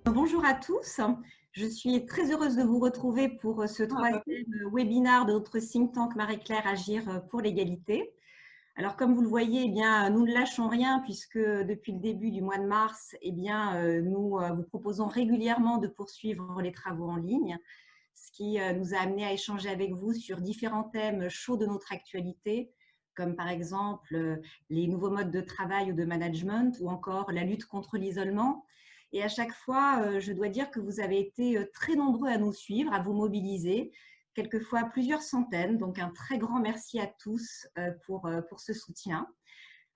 Bonjour à tous, je suis très heureuse de vous retrouver pour ce troisième webinaire de notre think tank Marie-Claire Agir pour l'égalité. Alors comme vous le voyez, eh bien, nous ne lâchons rien puisque depuis le début du mois de mars, eh bien, nous vous proposons régulièrement de poursuivre les travaux en ligne, ce qui nous a amené à échanger avec vous sur différents thèmes chauds de notre actualité, comme par exemple les nouveaux modes de travail ou de management ou encore la lutte contre l'isolement. Et à chaque fois, je dois dire que vous avez été très nombreux à nous suivre, à vous mobiliser, quelquefois plusieurs centaines. Donc, un très grand merci à tous pour ce soutien.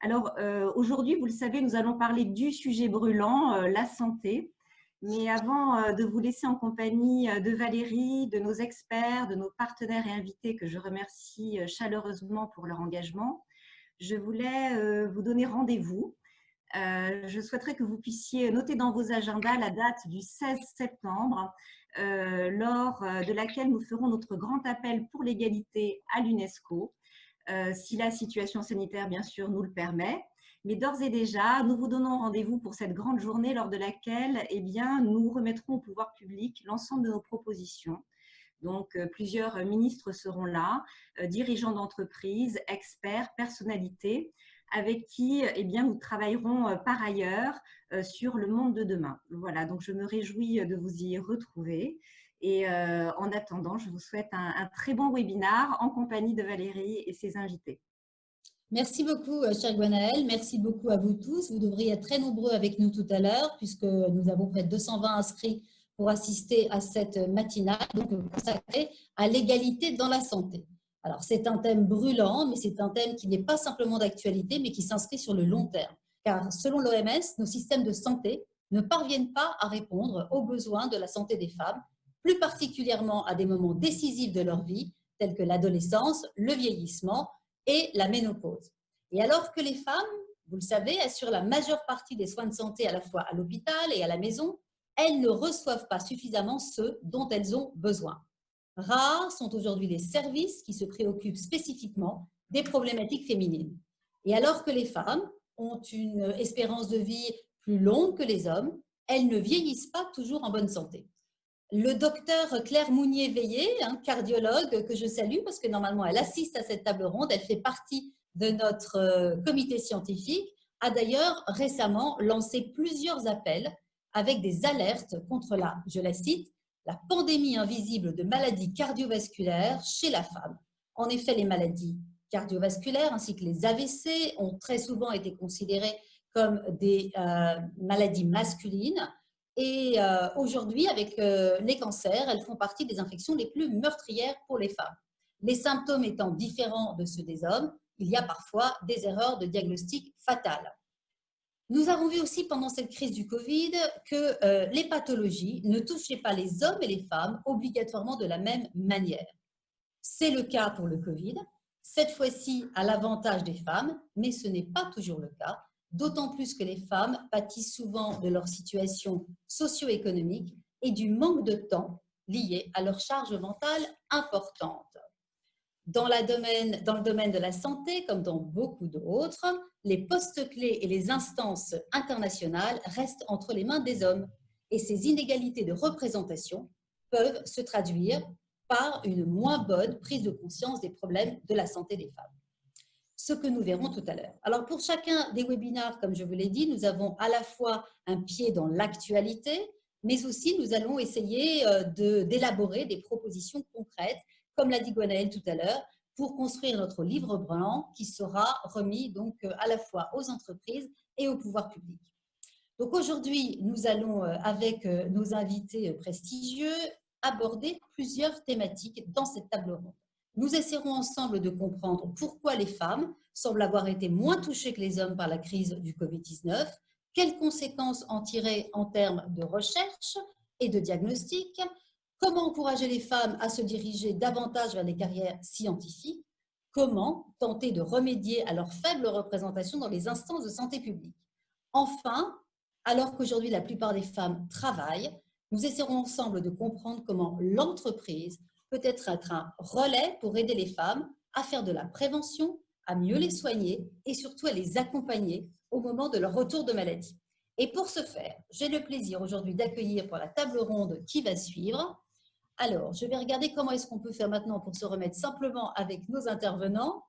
Alors, aujourd'hui, vous le savez, nous allons parler du sujet brûlant, la santé. Mais avant de vous laisser en compagnie de Valérie, de nos experts, de nos partenaires et invités que je remercie chaleureusement pour leur engagement, je voulais vous donner rendez-vous. Je souhaiterais que vous puissiez noter dans vos agendas la date du 16 septembre, lors de laquelle nous ferons notre grand appel pour l'égalité à l'UNESCO, si la situation sanitaire, bien sûr, nous le permet. Mais d'ores et déjà, nous vous donnons rendez-vous pour cette grande journée lors de laquelle eh bien, nous remettrons au pouvoir public l'ensemble de nos propositions. Donc, plusieurs ministres seront là, dirigeants d'entreprises, experts, personnalités, avec qui eh bien, nous travaillerons par ailleurs sur le monde de demain. Voilà, donc je me réjouis de vous y retrouver. Et en attendant, je vous souhaite un très bon webinaire en compagnie de Valérie et ses invités. Merci beaucoup, chère Gwenaëlle. Merci beaucoup à vous tous. Vous devriez être très nombreux avec nous tout à l'heure, puisque nous avons près de 220 inscrits pour assister à cette matinale donc consacrée à l'égalité dans la santé. Alors, c'est un thème brûlant, mais c'est un thème qui n'est pas simplement d'actualité, mais qui s'inscrit sur le long terme. Car selon l'OMS, nos systèmes de santé ne parviennent pas à répondre aux besoins de la santé des femmes, plus particulièrement à des moments décisifs de leur vie, tels que l'adolescence, le vieillissement et la ménopause. Et alors que les femmes, vous le savez, assurent la majeure partie des soins de santé à la fois à l'hôpital et à la maison, elles ne reçoivent pas suffisamment ceux dont elles ont besoin. Rares sont aujourd'hui les services qui se préoccupent spécifiquement des problématiques féminines. Et alors que les femmes ont une espérance de vie plus longue que les hommes, elles ne vieillissent pas toujours en bonne santé. Le docteur Claire Mounier-Veillé, cardiologue que je salue parce que normalement elle assiste à cette table ronde, elle fait partie de notre comité scientifique, a d'ailleurs récemment lancé plusieurs appels avec des alertes contre la, je la cite, la pandémie invisible de maladies cardiovasculaires chez la femme. En effet, les maladies cardiovasculaires ainsi que les AVC ont très souvent été considérées comme des maladies masculines. Et aujourd'hui, avec les cancers, elles font partie des infections les plus meurtrières pour les femmes. Les symptômes étant différents de ceux des hommes, il y a parfois des erreurs de diagnostic fatales. Nous avons vu aussi pendant cette crise du Covid que les pathologies ne touchaient pas les hommes et les femmes obligatoirement de la même manière. C'est le cas pour le Covid, cette fois-ci à l'avantage des femmes, mais ce n'est pas toujours le cas, d'autant plus que les femmes pâtissent souvent de leur situation socio-économique et du manque de temps lié à leur charge mentale importante. Dans le domaine de la santé, comme dans beaucoup d'autres, les postes clés et les instances internationales restent entre les mains des hommes. Et ces inégalités de représentation peuvent se traduire par une moins bonne prise de conscience des problèmes de la santé des femmes. Ce que nous verrons tout à l'heure. Alors, pour chacun des webinaires, comme je vous l'ai dit, nous avons à la fois un pied dans l'actualité, mais aussi nous allons essayer d'élaborer des propositions concrètes, comme l'a dit Gwenaëlle tout à l'heure, pour construire notre livre blanc qui sera remis donc à la fois aux entreprises et au pouvoir public. Donc aujourd'hui, nous allons, avec nos invités prestigieux, aborder plusieurs thématiques dans cette table ronde. Nous essaierons ensemble de comprendre pourquoi les femmes semblent avoir été moins touchées que les hommes par la crise du Covid-19, quelles conséquences en tirer en termes de recherche et de diagnostic, comment encourager les femmes à se diriger davantage vers les carrières scientifiques, comment tenter de remédier à leur faible représentation dans les instances de santé publique. Enfin, alors qu'aujourd'hui la plupart des femmes travaillent, nous essaierons ensemble de comprendre comment l'entreprise peut être un relais pour aider les femmes à faire de la prévention, à mieux les soigner et surtout à les accompagner au moment de leur retour de maladie. Et pour ce faire, j'ai le plaisir aujourd'hui d'accueillir pour la table ronde qui va suivre. Alors, je vais regarder comment est-ce qu'on peut faire maintenant pour se remettre simplement avec nos intervenants.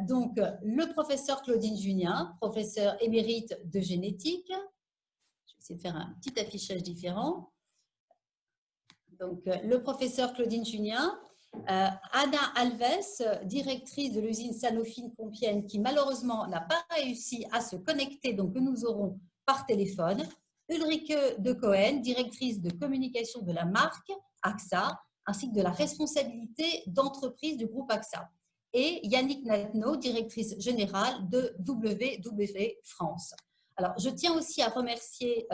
Donc, le professeur Claudine Junien, professeur émérite de génétique. Je vais essayer de faire un petit affichage différent. Donc, le professeur Claudine Junien, Anna Alves, directrice de l'usine Sanofi Compiègne, qui malheureusement n'a pas réussi à se connecter, donc que nous aurons par téléphone. Ulrike de Cohen, directrice de communication de la marque AXA, ainsi que de la responsabilité d'entreprise du groupe AXA. Et Yannick Natno, directrice générale de WW France. Alors, je tiens aussi à remercier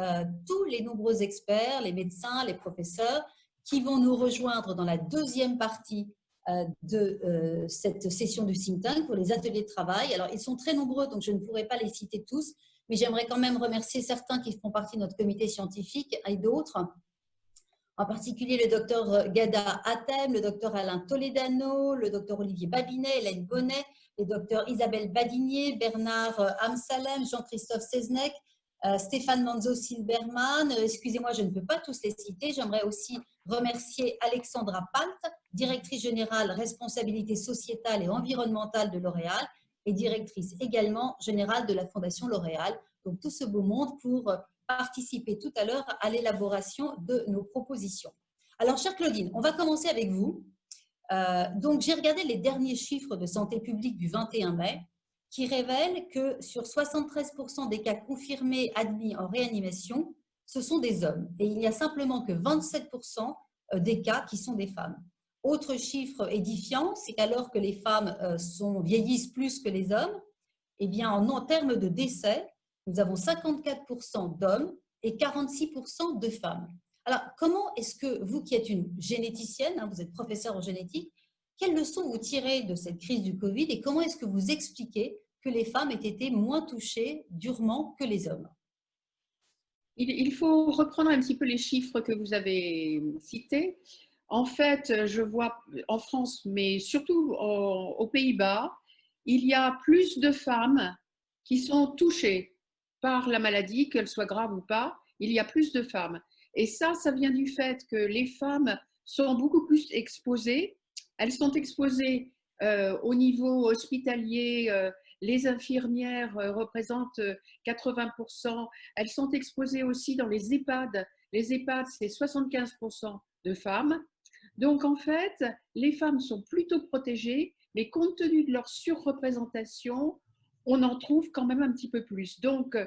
tous les nombreux experts, les médecins, les professeurs, qui vont nous rejoindre dans la deuxième partie de cette session du think tank pour les ateliers de travail. Alors, ils sont très nombreux, donc je ne pourrai pas les citer tous, mais j'aimerais quand même remercier certains qui font partie de notre comité scientifique et d'autres, en particulier le docteur Gada Hatem, le docteur Alain Toledano, le docteur Olivier Babinet, Hélène Bonnet, les docteurs Isabelle Badinier, Bernard Amsalem, Jean-Christophe Seznec, Stéphane Manzo-Silberman. Excusez-moi, je ne peux pas tous les citer. J'aimerais aussi remercier Alexandra Palt, directrice générale responsabilité sociétale et environnementale de L'Oréal et directrice également générale de la Fondation L'Oréal. Donc, tout ce beau monde pour participer tout à l'heure à l'élaboration de nos propositions. Alors, chère Claudine, on va commencer avec vous. Donc, j'ai regardé les derniers chiffres de santé publique du 21 mai qui révèlent que sur 73% des cas confirmés admis en réanimation, ce sont des hommes. Et il n'y a simplement que 27% des cas qui sont des femmes. Autre chiffre édifiant, c'est qu'alors que les femmes vieillissent plus que les hommes, eh bien, en termes de décès, nous avons 54% d'hommes et 46% de femmes. Alors, comment est-ce que vous qui êtes une généticienne, hein, vous êtes professeur en génétique, quelles leçons vous tirez de cette crise du Covid et comment est-ce que vous expliquez que les femmes aient été moins touchées durement que les hommes? Il faut reprendre un petit peu les chiffres que vous avez cités. En fait, je vois en France, mais surtout aux Pays-Bas, il y a plus de femmes qui sont touchées par la maladie, qu'elle soit grave ou pas. Il y a plus de femmes. Et ça vient du fait que les femmes sont beaucoup plus exposées. Elles sont exposées au niveau hospitalier. Les infirmières représentent 80%. Elles sont exposées aussi dans les EHPAD. Les EHPAD, c'est 75% de femmes. Donc, en fait, les femmes sont plutôt protégées, mais compte tenu de leur surreprésentation, on en trouve quand même un petit peu plus. Donc,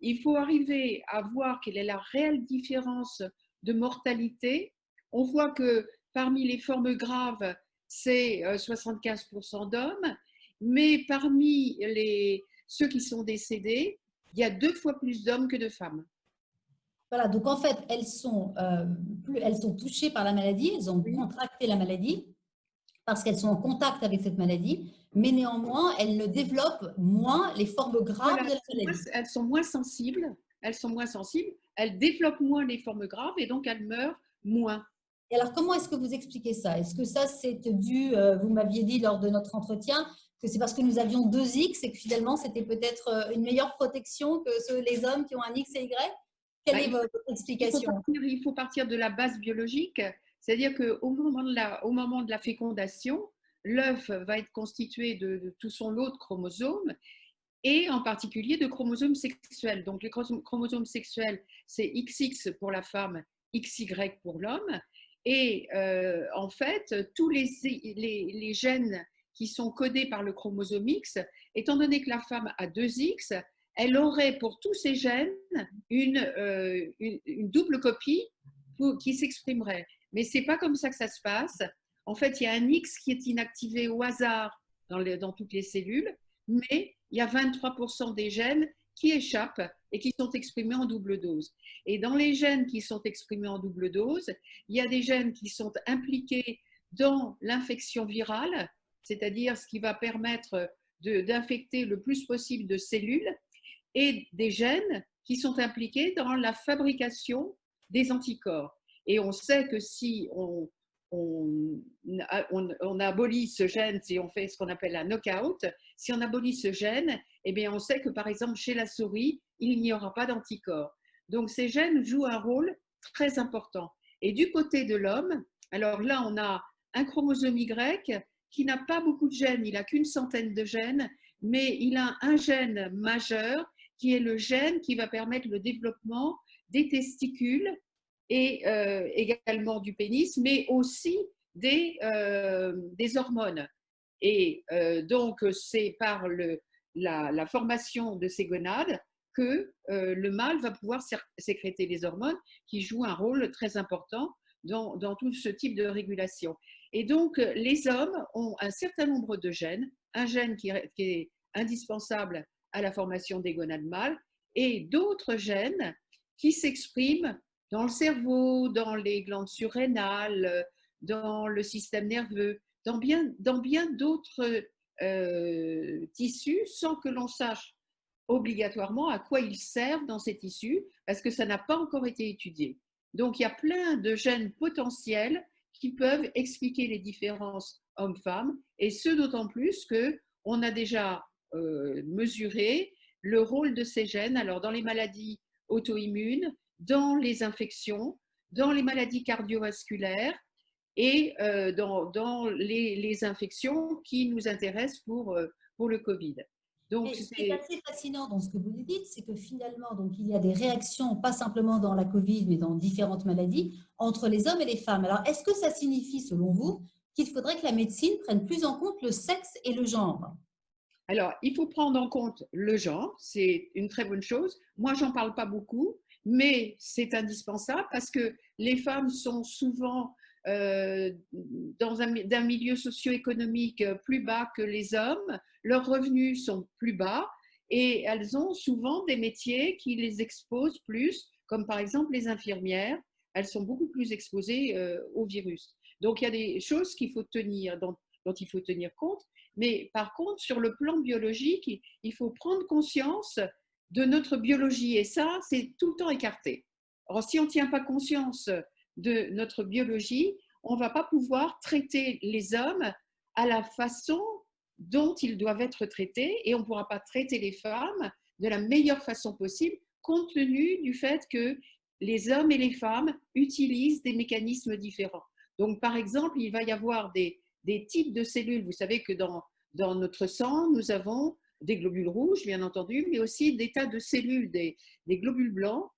il faut arriver à voir quelle est la réelle différence de mortalité. On voit que parmi les formes graves, c'est 75% d'hommes, mais parmi ceux qui sont décédés, il y a 2 fois plus d'hommes que de femmes. Voilà, donc en fait, elles sont touchées par la maladie, elles ont contracté la maladie parce qu'elles sont en contact avec cette maladie, mais néanmoins, elles ne développent moins les formes graves de la maladie. Elles sont moins sensibles, elles développent moins les formes graves et donc elles meurent moins. Et alors, comment est-ce que vous expliquez ça? Est-ce que ça, c'est dû, vous m'aviez dit lors de notre entretien, que c'est parce que nous avions 2 X et que finalement, c'était peut-être une meilleure protection que les hommes qui ont un X et Y? Quelle est votre explication? Il faut partir de la base biologique, c'est-à-dire qu'au moment de la fécondation, l'œuf va être constitué de tout son lot de chromosomes et en particulier de chromosomes sexuels. Donc les chromosomes sexuels, c'est XX pour la femme, XY pour l'homme. Et en fait, tous les gènes qui sont codés par le chromosome X, étant donné que la femme a 2 X, elle aurait pour tous ces gènes une double copie qui s'exprimerait. Mais ce n'est pas comme ça que ça se passe. En fait, il y a un X qui est inactivé au hasard dans toutes les cellules, mais il y a 23% des gènes qui échappent et qui sont exprimés en double dose. Et dans les gènes qui sont exprimés en double dose, il y a des gènes qui sont impliqués dans l'infection virale, c'est-à-dire ce qui va permettre d'infecter le plus possible de cellules, et des gènes qui sont impliqués dans la fabrication des anticorps. Et on sait que si on on abolit ce gène, si on fait ce qu'on appelle un knockout, si on abolit ce gène, eh bien, on sait que par exemple chez la souris, il n'y aura pas d'anticorps. Donc ces gènes jouent un rôle très important. Et du côté de l'homme, alors là, on a un chromosome Y qui n'a pas beaucoup de gènes, il n'a qu'une centaine de gènes, mais il a un gène majeur qui est le gène qui va permettre le développement des testicules et également du pénis, mais aussi des hormones. Et donc, c'est par la formation de ces gonades que le mâle va pouvoir sécréter les hormones qui jouent un rôle très important dans tout ce type de régulation. Et donc, les hommes ont un certain nombre de gènes, un gène qui est indispensable à la formation des gonades mâles et d'autres gènes qui s'expriment dans le cerveau, dans les glandes surrénales, dans le système nerveux, dans bien d'autres tissus sans que l'on sache obligatoirement à quoi ils servent dans ces tissus parce que ça n'a pas encore été étudié. Donc, il y a plein de gènes potentiels qui peuvent expliquer les différences hommes-femmes et ce d'autant plus qu'on a déjà mesuré le rôle de ces gènes alors dans les maladies auto-immunes, dans les infections, dans les maladies cardiovasculaires et dans les infections qui nous intéressent pour le Covid. Donc, ce qui est assez fascinant dans ce que vous nous dites, c'est que finalement, donc, il y a des réactions, pas simplement dans la Covid, mais dans différentes maladies, entre les hommes et les femmes. Alors, est-ce que ça signifie, selon vous, qu'il faudrait que la médecine prenne plus en compte le sexe et le genre? Alors, il faut prendre en compte le genre, c'est une très bonne chose. Moi, j'en parle pas beaucoup, mais c'est indispensable parce que les femmes sont souvent dans un milieu socio-économique plus bas que les hommes, leurs revenus sont plus bas et elles ont souvent des métiers qui les exposent plus, comme par exemple les infirmières, elles sont beaucoup plus exposées au virus. Donc, il y a des choses dont il faut tenir compte. Mais par contre, sur le plan biologique, il faut prendre conscience de notre biologie et ça, c'est tout le temps écarté. Alors, si on ne tient pas conscience de notre biologie, on ne va pas pouvoir traiter les hommes à la façon dont ils doivent être traités et on ne pourra pas traiter les femmes de la meilleure façon possible compte tenu du fait que les hommes et les femmes utilisent des mécanismes différents. Donc, par exemple, il va y avoir des types de cellules. Vous savez que dans notre sang, nous avons des globules rouges, bien entendu, mais aussi des tas de cellules, des globules blancs,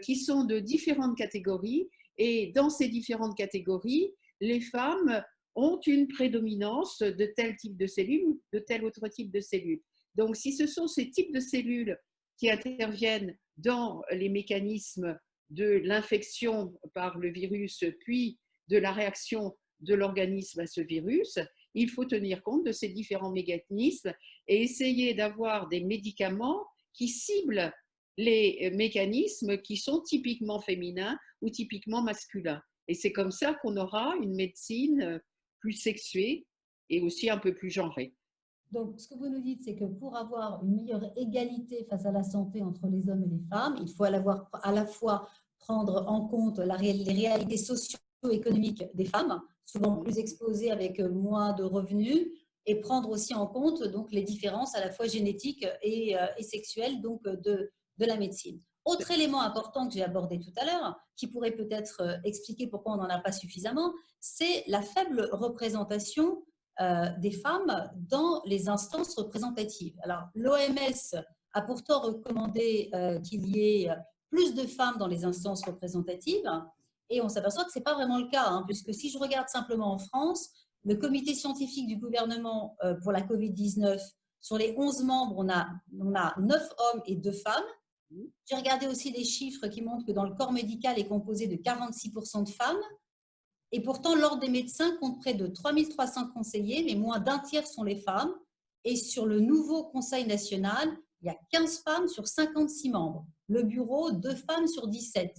qui sont de différentes catégories. Et dans ces différentes catégories, les femmes ont une prédominance de tel type de cellules ou de tel autre type de cellules. Donc, si ce sont ces types de cellules qui interviennent dans les mécanismes de l'infection par le virus, puis de la réaction de l'organisme à ce virus, il faut tenir compte de ces différents mécanismes et essayer d'avoir des médicaments qui ciblent les mécanismes qui sont typiquement féminins ou typiquement masculins. Et c'est comme ça qu'on aura une médecine plus sexuée et aussi un peu plus genrée. Donc, ce que vous nous dites, c'est que pour avoir une meilleure égalité face à la santé entre les hommes et les femmes, il faut à la fois prendre en compte les réalités socio-économiques des femmes, souvent plus exposées avec moins de revenus, et prendre aussi en compte donc, les différences à la fois génétiques et sexuelles donc, de la médecine. Autre élément important que j'ai abordé tout à l'heure, qui pourrait peut-être expliquer pourquoi on n'en a pas suffisamment, c'est la faible représentation des femmes dans les instances représentatives. Alors, l'OMS a pourtant recommandé qu'il y ait plus de femmes dans les instances représentatives et on s'aperçoit que ce n'est pas vraiment le cas, hein, puisque si je regarde simplement en France, le comité scientifique du gouvernement pour la Covid-19, sur les 11 membres, on a 9 hommes et 2 femmes. J'ai regardé aussi les chiffres qui montrent que dans le corps médical est composé de 46% de femmes. Et pourtant, l'Ordre des médecins compte près de 3300 conseillers, mais moins d'un tiers sont les femmes. Et sur le nouveau Conseil national, il y a 15 femmes sur 56 membres. Le bureau, 2 femmes sur 17.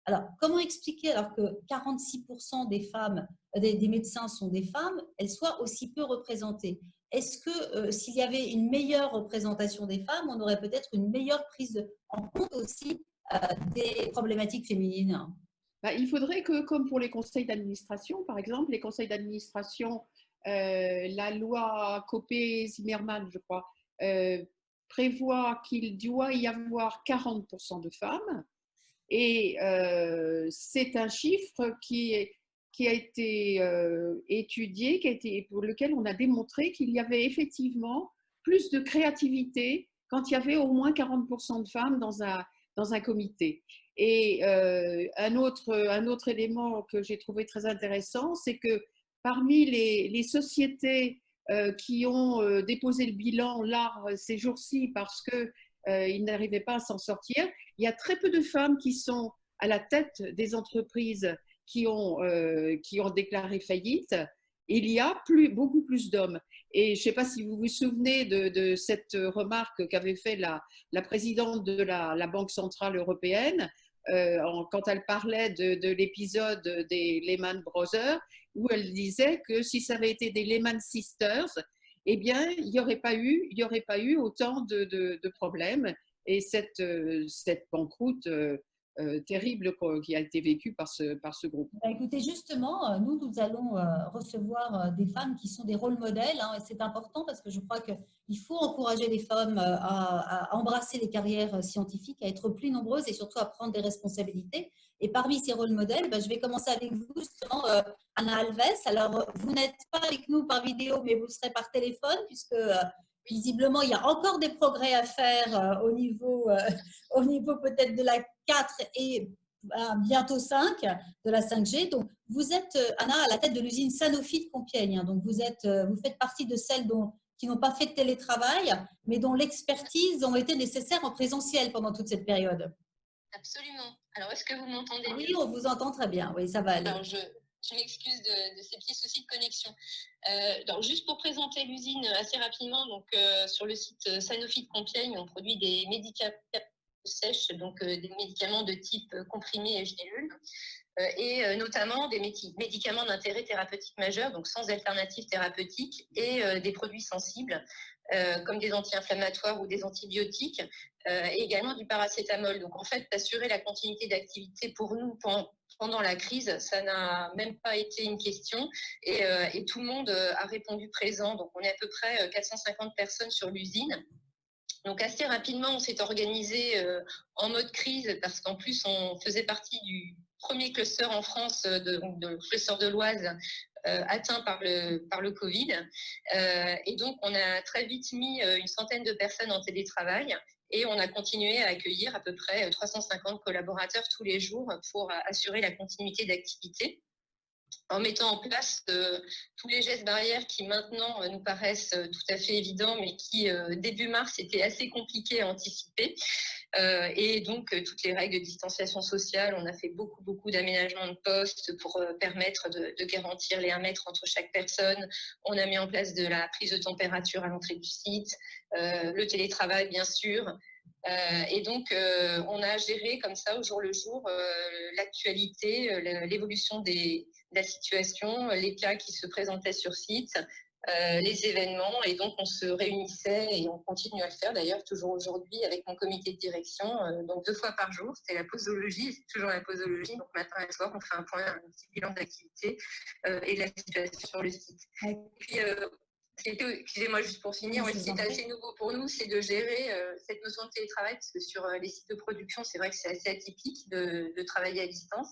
Alors, comment expliquer, alors que 46% des femmes, des médecins sont des femmes, elles soient aussi peu représentées? Est-ce que s'il y avait une meilleure représentation des femmes, on aurait peut-être une meilleure prise en compte aussi des problématiques féminines? Il faudrait que, comme pour les conseils d'administration, par exemple, les conseils d'administration, la loi Copé-Zimmermann, je crois, prévoit qu'il doit y avoir 40% de femmes. Et c'est un chiffre qui a été étudié, pour lequel on a démontré qu'il y avait effectivement plus de créativité quand il y avait au moins 40% de femmes dans un comité. Et un autre élément que j'ai trouvé très intéressant, c'est que parmi les sociétés qui ont déposé le bilan là ces jours-ci parce qu'ils n'arrivaient pas à s'en sortir, il y a très peu de femmes qui sont à la tête des entreprises qui ont déclaré faillite. Il y a beaucoup plus d'hommes. Et je ne sais pas si vous vous souvenez de cette remarque qu'avait fait la présidente de la Banque centrale européenne quand elle parlait de l'épisode des Lehman Brothers, où elle disait que si ça avait été des Lehman Sisters, eh bien, il n'y aurait pas eu autant de problèmes. Et cette banqueroute terrible qui a été vécue par ce groupe. Écoutez, justement, nous allons recevoir des femmes qui sont des rôles modèles, hein, et c'est important parce que je crois qu'il faut encourager les femmes à embrasser les carrières scientifiques, à être plus nombreuses et surtout à prendre des responsabilités. Et parmi ces rôles modèles, je vais commencer avec vous, justement, Anna Alves. Alors, vous n'êtes pas avec nous par vidéo, mais vous serez par téléphone puisque visiblement, il y a encore des progrès à faire au niveau peut-être de la 4 et bientôt 5 de la 5G. Donc, vous êtes, Anna, à la tête de l'usine Sanofi de Compiègne. Hein. Donc, vous faites partie de celles qui n'ont pas fait de télétravail, mais dont l'expertise ont été nécessaires en présentiel pendant toute cette période. Absolument. Alors, est-ce que vous m'entendez? Oui, on vous entend très bien. Oui, ça va aller. Alors, je m'excuse de ces petits soucis de connexion. Donc, juste pour présenter l'usine assez rapidement, donc, sur le site Sanofi de Compiègne, on produit des médicaments sèches, donc des médicaments de type comprimé et gélules, et notamment des médicaments d'intérêt thérapeutique majeur, donc sans alternative thérapeutique, et des produits sensibles, comme des anti-inflammatoires ou des antibiotiques, et également du paracétamol. Donc, en fait, assurer la continuité d'activité pour nous pendant la crise, ça n'a même pas été une question, et tout le monde a répondu présent. Donc, on est à peu près 450 personnes sur l'usine. Donc, assez rapidement, on s'est organisé en mode crise parce qu'en plus, on faisait partie du premier cluster en France, de cluster de l'Oise, atteint par le Covid. Et donc, on a très vite mis une centaine de personnes en télétravail et on a continué à accueillir à peu près 350 collaborateurs tous les jours pour assurer la continuité d'activité, en mettant en place tous les gestes barrières qui maintenant nous paraissent tout à fait évidents, mais qui début mars étaient assez compliqués à anticiper. Et donc toutes les règles de distanciation sociale, on a fait beaucoup d'aménagements de postes pour permettre de garantir les 1 mètre entre chaque personne. On a mis en place de la prise de température à l'entrée du site, le télétravail bien sûr. Et donc, on a géré comme ça au jour le jour l'actualité, l'évolution de la situation, les cas qui se présentaient sur site, les événements. Et donc, on se réunissait et on continue à le faire d'ailleurs toujours aujourd'hui avec mon comité de direction. Donc, 2 fois par jour, c'était la posologie, c'est toujours la posologie. Donc, matin et soir, on fait un point, un petit bilan d'activité et de la situation sur le site. Et puis, excusez-moi, juste pour finir, ce qui est assez nouveau pour nous, c'est de gérer cette notion de télétravail, parce que sur les sites de production, c'est vrai que c'est assez atypique de travailler à distance.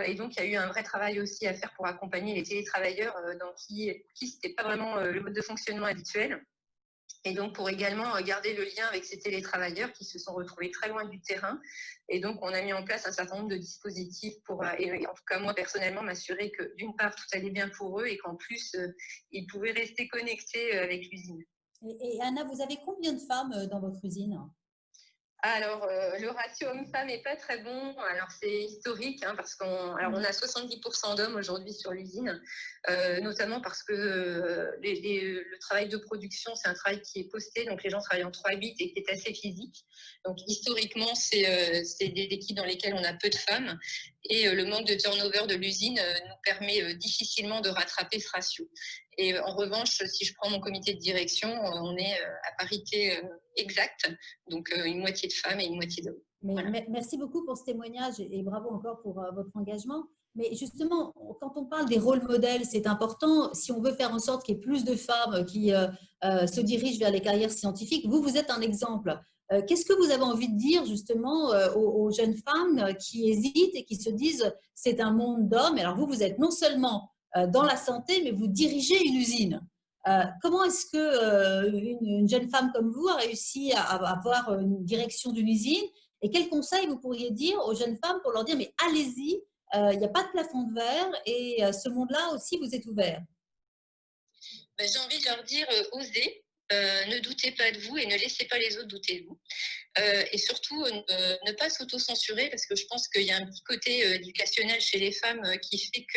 Et donc, il y a eu un vrai travail aussi à faire pour accompagner les télétravailleurs dans qui ce n'était pas vraiment le mode de fonctionnement habituel. Et donc, pour également garder le lien avec ces télétravailleurs qui se sont retrouvés très loin du terrain. Et donc, on a mis en place un certain nombre de dispositifs pour, et en tout cas, moi, personnellement, m'assurer que, d'une part, tout allait bien pour eux et qu'en plus, ils pouvaient rester connectés avec l'usine. Et Anna, vous avez combien de femmes dans votre usine ? Alors, le ratio homme-femme n'est pas très bon. Alors, c'est historique, hein, parce qu'on a 70% d'hommes aujourd'hui sur l'usine, notamment parce que le travail de production, c'est un travail qui est posté, donc les gens travaillent en 3-8 et qui est assez physique. Donc, historiquement, c'est des équipes dans lesquelles on a peu de femmes. Et le manque de turnover de l'usine nous permet difficilement de rattraper ce ratio. Et en revanche, si je prends mon comité de direction, on est à parité exacte, donc une moitié de femmes et une moitié d'hommes. Voilà. Merci beaucoup pour ce témoignage et bravo encore pour votre engagement. Mais justement, quand on parle des rôles modèles, c'est important. Si on veut faire en sorte qu'il y ait plus de femmes qui se dirigent vers les carrières scientifiques, vous êtes un exemple. Qu'est-ce que vous avez envie de dire justement aux jeunes femmes qui hésitent et qui se disent c'est un monde d'hommes? Alors vous êtes non seulement dans la santé, mais vous dirigez une usine. Comment est-ce que une jeune femme comme vous a réussi à avoir une direction d'une usine? Et quels conseils vous pourriez dire aux jeunes femmes pour leur dire mais allez-y, il n'y a pas de plafond de verre et ce monde-là aussi vous êtes ouvert? Ben, j'ai envie de leur dire osez, ne doutez pas de vous et ne laissez pas les autres douter de vous. Et surtout, ne pas s'auto-censurer parce que je pense qu'il y a un petit côté éducationnel chez les femmes qui fait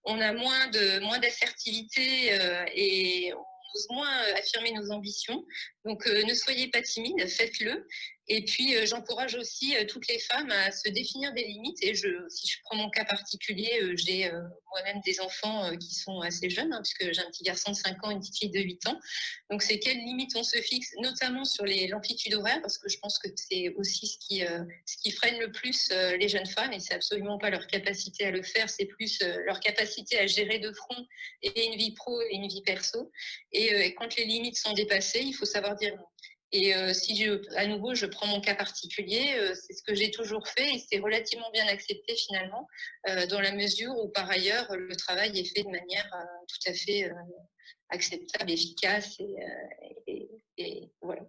qu'on a moins d'assertivité et on ose moins affirmer nos ambitions. Donc, ne soyez pas timide, faites-le. Et puis, j'encourage aussi toutes les femmes à se définir des limites. Et si je prends mon cas particulier, j'ai moi-même des enfants qui sont assez jeunes, hein, puisque j'ai un petit garçon de 5 ans et une petite fille de 8 ans. Donc, c'est quelles limites on se fixe, notamment sur l'amplitude horaire, parce que je pense que c'est aussi ce qui freine le plus les jeunes femmes, et c'est absolument pas leur capacité à le faire, c'est plus leur capacité à gérer de front et une vie pro et une vie perso. Et quand les limites sont dépassées, il faut savoir dire non. Et à nouveau, je prends mon cas particulier, c'est ce que j'ai toujours fait et c'est relativement bien accepté finalement, dans la mesure où par ailleurs, le travail est fait de manière tout à fait acceptable, efficace et voilà.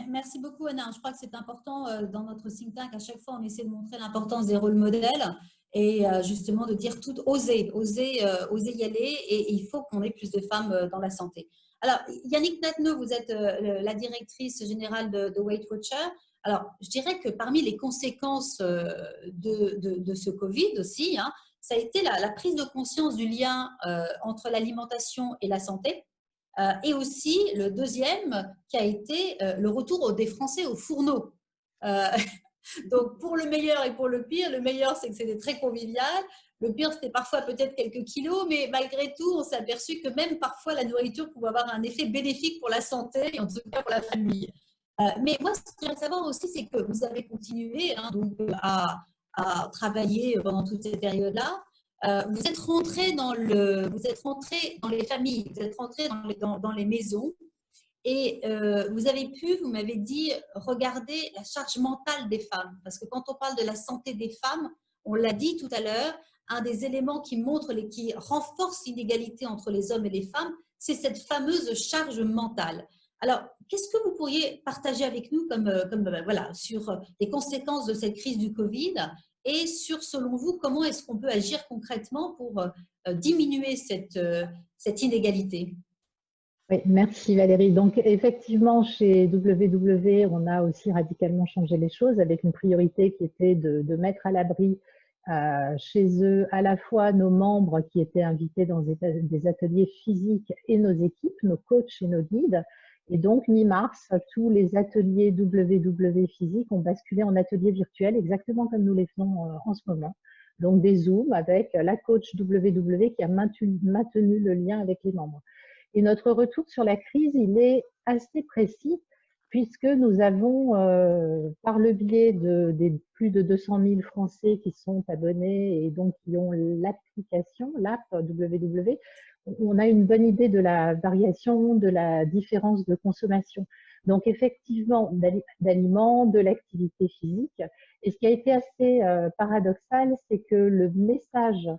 Merci beaucoup, Anna. Je crois que c'est important dans notre think tank. À chaque fois, on essaie de montrer l'importance des rôles modèles et justement de dire tout, oser y aller et il faut qu'on ait plus de femmes dans la santé. Alors, Yannick Natneau, vous êtes la directrice générale de Weight Watcher. Alors, je dirais que parmi les conséquences de ce Covid aussi, hein, ça a été la prise de conscience du lien entre l'alimentation et la santé. Et aussi, le deuxième qui a été le retour des Français au fourneau. Donc, pour le meilleur et pour le pire, le meilleur, c'est que c'était très convivial. Le pire, c'était parfois peut-être quelques kilos, mais malgré tout, on s'est aperçu que même parfois, la nourriture pouvait avoir un effet bénéfique pour la santé et en tout cas pour la famille. Mais moi, ce que j'aimerais savoir aussi, c'est que vous avez continué hein, donc, à travailler pendant toute cette période-là. Vous êtes rentré dans les familles, vous êtes rentré dans les maisons et vous m'avez dit, regarder la charge mentale des femmes. Parce que quand on parle de la santé des femmes, on l'a dit tout à l'heure, un des éléments qui renforce l'inégalité entre les hommes et les femmes, c'est cette fameuse charge mentale. Alors, qu'est-ce que vous pourriez partager avec nous voilà, sur les conséquences de cette crise du Covid et sur, selon vous, comment est-ce qu'on peut agir concrètement pour diminuer cette inégalité? Oui, merci Valérie. Donc effectivement, chez WW, on a aussi radicalement changé les choses avec une priorité qui était de mettre à l'abri chez eux à la fois nos membres qui étaient invités dans des ateliers physiques et nos équipes, nos coachs et nos guides. Et donc, mi-mars, tous les ateliers WW physiques ont basculé en ateliers virtuels, exactement comme nous les faisons en ce moment. Donc, des Zooms avec la coach WW qui a maintenu le lien avec les membres. Et notre retour sur la crise, il est assez précis puisque nous avons, par le biais des plus de 200 000 Français qui sont abonnés et donc qui ont l'application, l'app WW, on a une bonne idée de la variation, de la différence de consommation. Donc effectivement, d'aliments, de l'activité physique. Et ce qui a été assez paradoxal, c'est que le message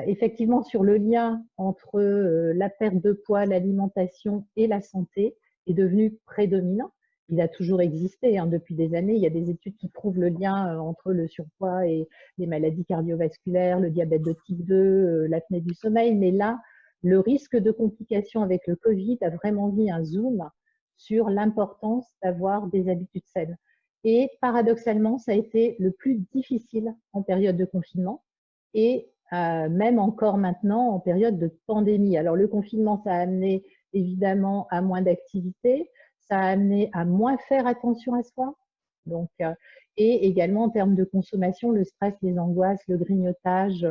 effectivement sur le lien entre la perte de poids, l'alimentation et la santé est devenu prédominant. Il a toujours existé hein, depuis des années. Il y a des études qui prouvent le lien entre le surpoids et les maladies cardiovasculaires, le diabète de type 2, l'apnée du sommeil. Mais là, le risque de complications avec le Covid a vraiment mis un zoom sur l'importance d'avoir des habitudes saines. Et paradoxalement, ça a été le plus difficile en période de confinement et même encore maintenant en période de pandémie. Alors le confinement, ça a amené évidemment à moins d'activité, ça a amené à moins faire attention à soi. Donc, et également en termes de consommation, le stress, les angoisses, le grignotage,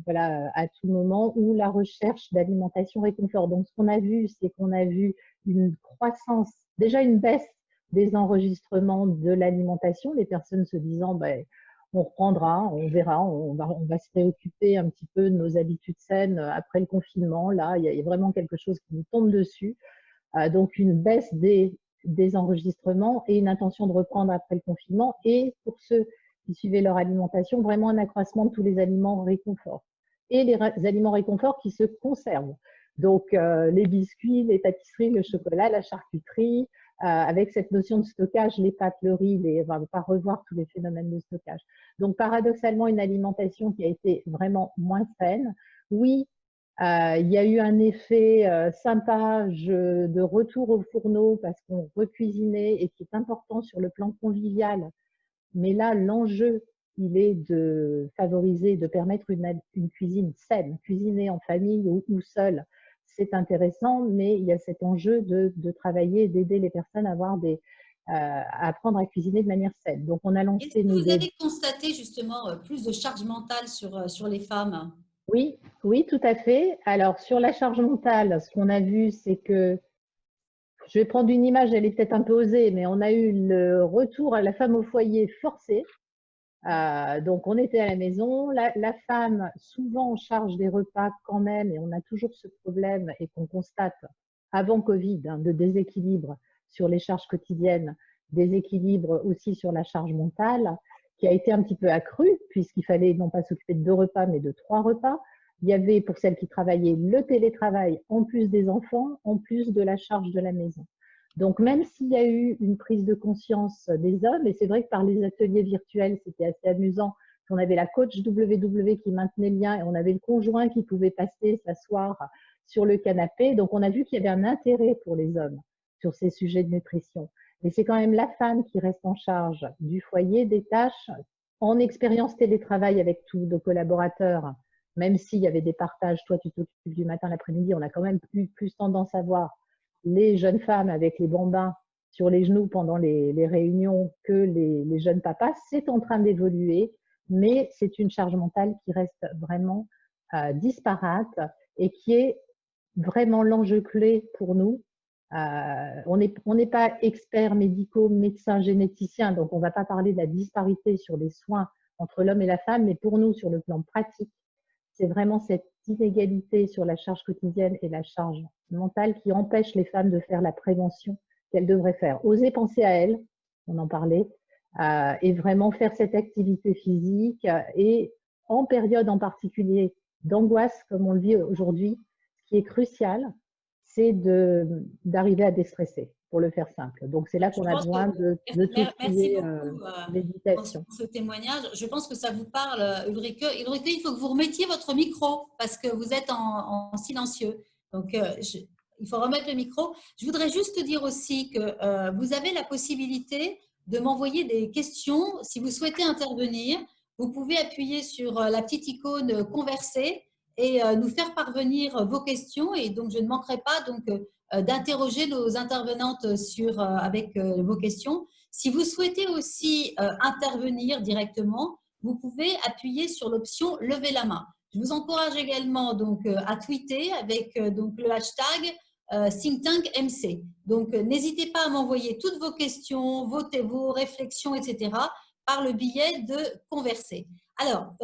voilà, à tout moment, ou la recherche d'alimentation réconfort. Donc ce qu'on a vu, c'est qu'on a vu une croissance, déjà une baisse des enregistrements de l'alimentation, les personnes se disant ben, on reprendra, on verra, on va se préoccuper un petit peu de nos habitudes saines après le confinement. Là, il y a vraiment quelque chose qui nous tombe dessus. Donc, une baisse des enregistrements et une intention de reprendre après le confinement. Et pour ceux qui suivaient leur alimentation, vraiment un accroissement de tous les aliments réconfort. Et les aliments réconfort qui se conservent. Donc, les biscuits, les pâtisseries, le chocolat, la charcuterie, avec cette notion de stockage, les pâtes, le riz, on ne va pas revoir tous les phénomènes de stockage. Donc, paradoxalement, une alimentation qui a été vraiment moins saine. Oui, il y a eu un effet sympa de retour au fourneau parce qu'on recuisinait et qui est important sur le plan convivial. Mais là, l'enjeu, il est de favoriser, de permettre une cuisine saine, cuisiner en famille ou seule. C'est intéressant, mais il y a cet enjeu de travailler, d'aider les personnes à à apprendre à cuisiner de manière saine. Donc, on a lancé... Est-ce que vous avez constaté justement plus de charge mentale sur les femmes? Oui, oui, tout à fait. Alors, sur la charge mentale, ce qu'on a vu, c'est que, je vais prendre une image, elle est peut-être un peu osée, mais on a eu le retour à la femme au foyer forcé. Donc, on était à la maison. La femme, souvent, en charge des repas quand même, et on a toujours ce problème et qu'on constate avant Covid, hein, de déséquilibre sur les charges quotidiennes, déséquilibre aussi sur la charge mentale, qui a été un petit peu accru, puisqu'il fallait non pas s'occuper de 2 repas, mais de 3 repas. Il y avait, pour celles qui travaillaient, le télétravail, en plus des enfants, en plus de la charge de la maison. Donc, même s'il y a eu une prise de conscience des hommes, et c'est vrai que par les ateliers virtuels, c'était assez amusant, on avait la coach WW qui maintenait le lien et on avait le conjoint qui pouvait passer, s'asseoir sur le canapé. Donc, on a vu qu'il y avait un intérêt pour les hommes sur ces sujets de nutrition. Mais c'est quand même la femme qui reste en charge du foyer, des tâches, en expérience télétravail avec tous nos collaborateurs, même s'il y avait des partages, toi tu t'occupes du matin, l'après-midi, on a quand même plus tendance à voir les jeunes femmes avec les bambins sur les genoux pendant les réunions que les jeunes papas. C'est en train d'évoluer, mais c'est une charge mentale qui reste vraiment disparate et qui est vraiment l'enjeu clé pour nous. On n'est pas experts médicaux, médecins, généticiens, donc on ne va pas parler de la disparité sur les soins entre l'homme et la femme, mais pour nous, sur le plan pratique, c'est vraiment cette inégalité sur la charge quotidienne et la charge mentale qui empêche les femmes de faire la prévention qu'elles devraient faire. Oser penser à elles, on en parlait, et vraiment faire cette activité physique et en période en particulier d'angoisse, comme on le vit aujourd'hui, ce qui est crucial, c'est d'arriver à déstresser, pour le faire simple. Donc, c'est là qu'on a besoin de tout ce qui est méditation. Pour ce témoignage. Je pense que ça vous parle, Ulrike. Ulrike, il faut que vous remettiez votre micro parce que vous êtes en silencieux. Donc, il faut remettre le micro. Je voudrais juste dire aussi que vous avez la possibilité de m'envoyer des questions. Si vous souhaitez intervenir, vous pouvez appuyer sur la petite icône « Converser » et nous faire parvenir vos questions. Et donc, je ne manquerai pas d'interroger nos intervenantes avec vos questions. Si vous souhaitez aussi intervenir directement, vous pouvez appuyer sur l'option « Lever la main ». Je vous encourage également à tweeter avec le hashtag ThinkTankMC. Donc, n'hésitez pas à m'envoyer toutes vos questions, vos réflexions, etc. par le biais de Converser. Alors,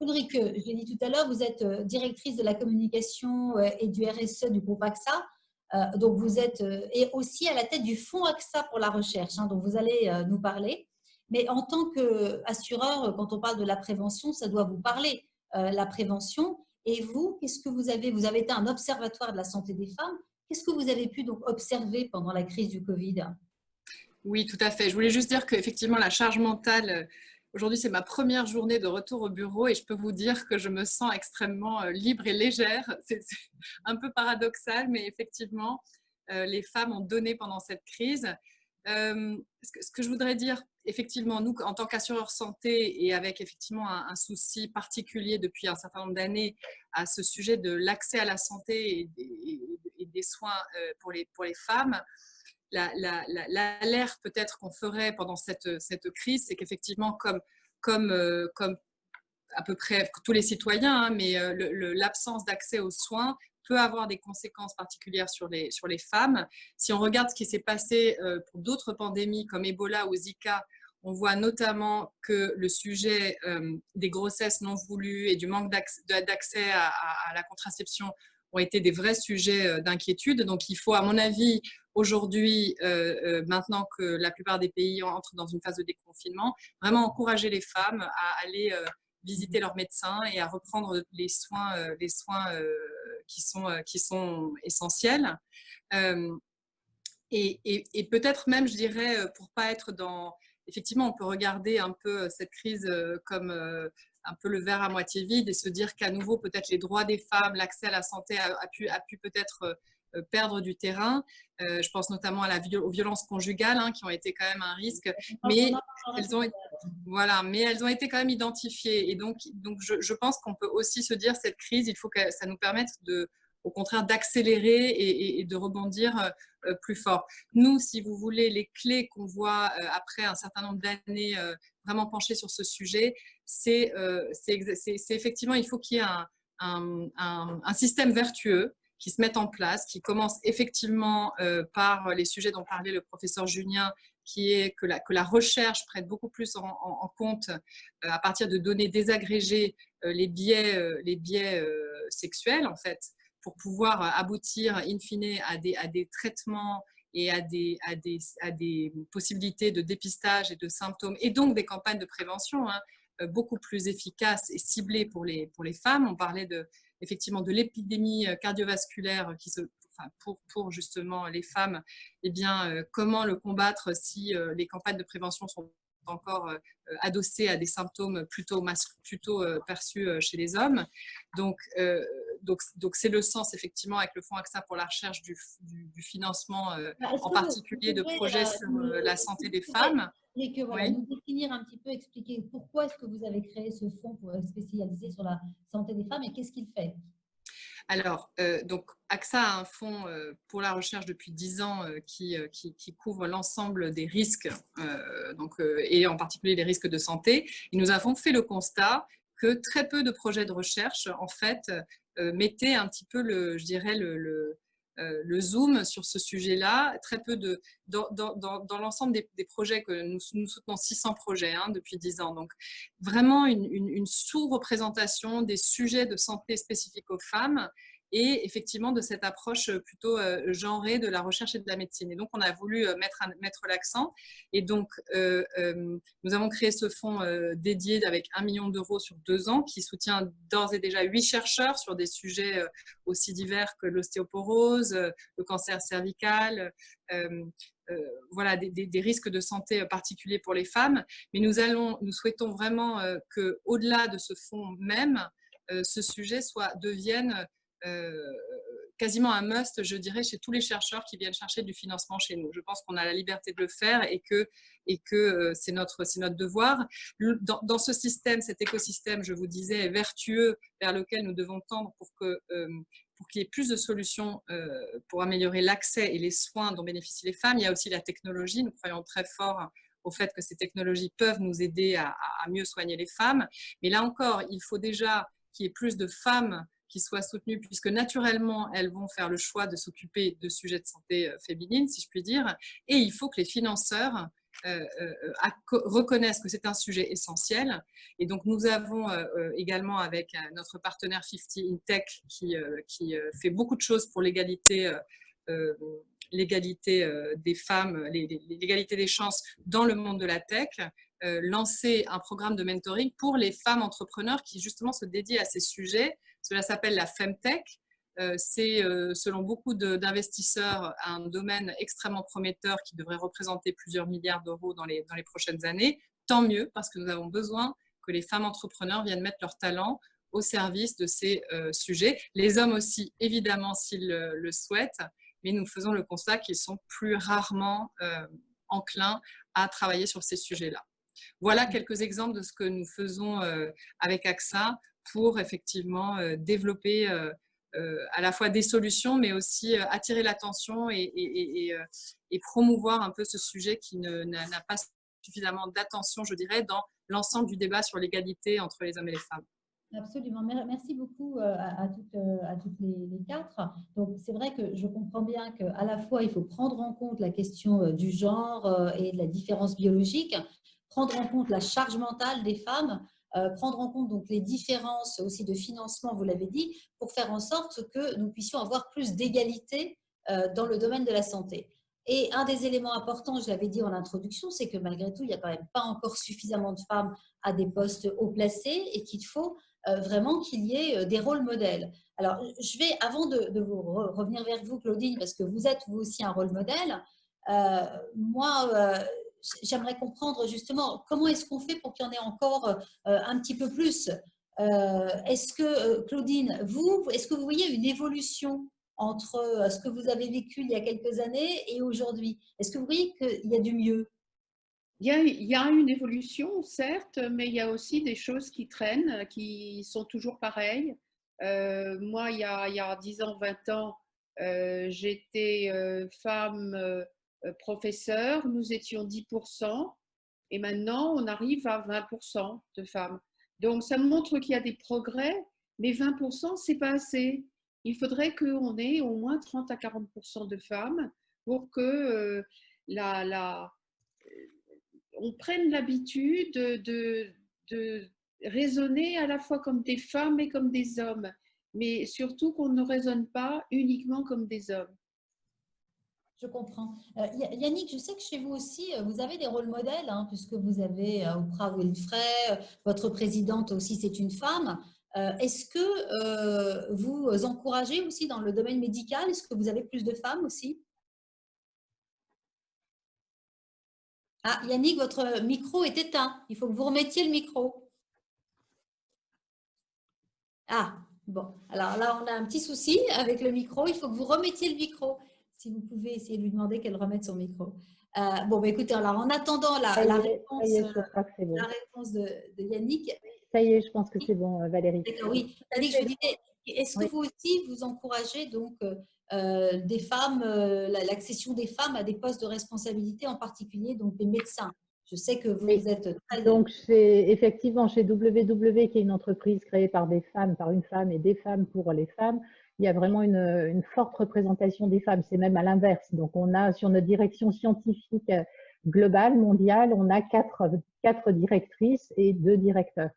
Ulrike, je l'ai dit tout à l'heure, vous êtes directrice de la communication et du RSE du groupe AXA. Donc, vous êtes et aussi à la tête du fonds AXA pour la recherche, dont vous allez nous parler. Mais en tant qu'assureur, quand on parle de la prévention, ça doit vous parler, la prévention. Et vous, qu'est-ce que vous avez? Vous avez été un observatoire de la santé des femmes. Qu'est-ce que vous avez pu donc observer pendant la crise du Covid? Oui, tout à fait. Je voulais juste dire qu'effectivement, la charge mentale, aujourd'hui, c'est ma première journée de retour au bureau et je peux vous dire que je me sens extrêmement libre et légère. C'est un peu paradoxal, mais effectivement, les femmes ont donné pendant cette crise. Ce que je voudrais dire, effectivement, nous, en tant qu'assureurs santé et avec effectivement un souci particulier depuis un certain nombre d'années à ce sujet de l'accès à la santé et des soins pour les femmes, l'alerte peut-être qu'on ferait pendant cette crise, c'est qu'effectivement, comme à peu près tous les citoyens, mais l'absence d'accès aux soins peut avoir des conséquences particulières sur les femmes. Si on regarde ce qui s'est passé pour d'autres pandémies comme Ebola ou Zika, on voit notamment que le sujet des grossesses non voulues et du manque d'accès à la contraception ont été des vrais sujets d'inquiétude. Donc, il faut, à mon avis, aujourd'hui, maintenant que la plupart des pays entrent dans une phase de déconfinement, vraiment encourager les femmes à aller visiter leur médecin et à reprendre les soins qui sont essentiels. Et peut-être même, je dirais, pour pas être dans… Effectivement, on peut regarder un peu cette crise comme un peu le verre à moitié vide et se dire qu'à nouveau, peut-être les droits des femmes, l'accès à la santé a pu peut-être perdre du terrain. Je pense notamment aux violences conjugales qui ont été quand même un risque, mais elles ont été quand même identifiées. Et donc je pense qu'on peut aussi se dire cette crise, il faut que ça nous permette au contraire d'accélérer et de rebondir plus fort. Nous, si vous voulez, les clés qu'on voit après un certain nombre d'années vraiment penchées sur ce sujet, c'est effectivement, il faut qu'il y ait un système vertueux qui se mette en place, qui commence effectivement par les sujets dont parlait le professeur Julien, qui est que la recherche prenne beaucoup plus en compte, à partir de données désagrégées, les biais sexuels, en fait, pour pouvoir aboutir in fine à des traitements et à des possibilités de dépistage et de symptômes, et donc des campagnes de prévention beaucoup plus efficaces et ciblées pour les femmes. On parlait effectivement de l'épidémie cardiovasculaire pour justement les femmes. Eh bien, comment le combattre si les campagnes de prévention sont encore adossées à des symptômes plutôt perçus chez les hommes. Donc c'est le sens, effectivement, avec le Fonds AXA pour la recherche du financement, en particulier de projets sur la santé des femmes. Et que voilà, nous définir un petit peu, expliquer pourquoi est-ce que vous avez créé ce fonds pour spécialiser sur la santé des femmes et qu'est-ce qu'il fait? Alors, donc AXA a un fonds pour la recherche depuis 10 ans qui couvre l'ensemble des risques, et en particulier les risques de santé. Et nous avons fait le constat que très peu de projets de recherche, en fait, mettaient un petit peu je dirais, le zoom sur ce sujet-là. Très peu dans l'ensemble des projets que nous soutenons, 600 projets depuis 10 ans. Donc, vraiment une sous-représentation des sujets de santé spécifiques aux femmes et effectivement de cette approche plutôt genrée de la recherche et de la médecine. Et donc, on a voulu mettre l'accent. Et donc, nous avons créé ce fonds dédié avec 1 million d'euros sur 2 ans qui soutient d'ores et déjà 8 chercheurs sur des sujets aussi divers que l'ostéoporose, le cancer cervical, voilà, des risques de santé particuliers pour les femmes. Mais nous souhaitons vraiment qu'au-delà de ce fonds même, ce sujet devienne quasiment un must, je dirais, chez tous les chercheurs qui viennent chercher du financement chez nous. Je pense qu'on a la liberté de le faire et que c'est notre devoir. Dans ce système, cet écosystème, je vous disais, vertueux vers lequel nous devons tendre pour qu'il y ait plus de solutions pour améliorer l'accès et les soins dont bénéficient les femmes. Il y a aussi la technologie. Nous croyons très fort au fait que ces technologies peuvent nous aider à mieux soigner les femmes. Mais là encore, il faut déjà qu'il y ait plus de femmes qui soient soutenues, puisque naturellement, elles vont faire le choix de s'occuper de sujets de santé féminine, si je puis dire. Et il faut que les financeurs reconnaissent que c'est un sujet essentiel. Et donc, nous avons également avec notre partenaire 50 InTech qui fait beaucoup de choses pour l'égalité des femmes, l'égalité des chances dans le monde de la tech, lancer un programme de mentoring pour les femmes entrepreneurs qui justement se dédient à ces sujets. Cela s'appelle la Femtech. C'est, selon beaucoup d'investisseurs, un domaine extrêmement prometteur qui devrait représenter plusieurs milliards d'euros dans les prochaines années. Tant mieux, parce que nous avons besoin que les femmes entrepreneurs viennent mettre leur talent au service de ces sujets. Les hommes aussi, évidemment, s'ils le souhaitent, mais nous faisons le constat qu'ils sont plus rarement enclins à travailler sur ces sujets-là. Voilà quelques exemples de ce que nous faisons avec AXA pour effectivement développer à la fois des solutions, mais aussi attirer l'attention et promouvoir un peu ce sujet qui n'a pas suffisamment d'attention, je dirais, dans l'ensemble du débat sur l'égalité entre les hommes et les femmes. Absolument. Merci beaucoup à toutes les quatre. Donc, c'est vrai que je comprends bien qu'à la fois, il faut prendre en compte la question du genre et de la différence biologique, prendre en compte la charge mentale des femmes, prendre en compte donc les différences aussi de financement, vous l'avez dit, pour faire en sorte que nous puissions avoir plus d'égalité dans le domaine de la santé. Et un des éléments importants, je l'avais dit en introduction, c'est que malgré tout, il n'y a quand même pas encore suffisamment de femmes à des postes haut placés et qu'il faut vraiment qu'il y ait des rôles modèles. Alors, je vais, avant de vous revenir vers vous, Claudine, parce que vous êtes vous aussi un rôle modèle, moi, j'aimerais comprendre justement comment est-ce qu'on fait pour qu'il y en ait encore un petit peu plus. Est-ce que, Claudine, est-ce que vous voyez une évolution entre ce que vous avez vécu il y a quelques années et aujourd'hui? Est-ce que vous voyez qu'il y a du mieux? Il y a une évolution, certes, mais il y a aussi des choses qui traînent, qui sont toujours pareilles. Moi, il y a 10 ans, 20 ans, j'étais femme professeure, nous étions 10%, et maintenant on arrive à 20% de femmes. Donc ça montre qu'il y a des progrès, mais 20%, c'est pas assez. Il faudrait qu'on ait au moins 30 à 40% de femmes pour que on prenne l'habitude de raisonner à la fois comme des femmes et comme des hommes, mais surtout qu'on ne raisonne pas uniquement comme des hommes. Je comprends. Yannick, je sais que chez vous aussi, vous avez des rôles modèles, hein, puisque vous avez Oprah Winfrey, votre présidente aussi, c'est une femme. Est-ce que vous encouragez aussi dans le domaine médical? Est-ce que vous avez plus de femmes aussi? Ah, Yannick, votre micro est éteint. Il faut que vous remettiez le micro. Ah, bon. Alors là, on a un petit souci avec le micro. Il faut que vous remettiez le micro. Si vous pouvez essayer de lui demander qu'elle remette son micro. Bon, bah, écoutez, alors en attendant la réponse de Yannick. Ça y est, je pense que c'est bon, Valérie. D'accord, oui. Yannick, je vous disais, est-ce que vous aussi, vous encouragez donc des femmes, l'accession des femmes à des postes de responsabilité, en particulier donc des médecins? Je sais que vous êtes très… Donc, effectivement, chez WW, qui est une entreprise créée par des femmes, par une femme et des femmes pour les femmes, il y a vraiment une forte représentation des femmes. C'est même à l'inverse. Donc, on a sur notre direction scientifique globale, mondiale, on a quatre directrices et 2 directeurs.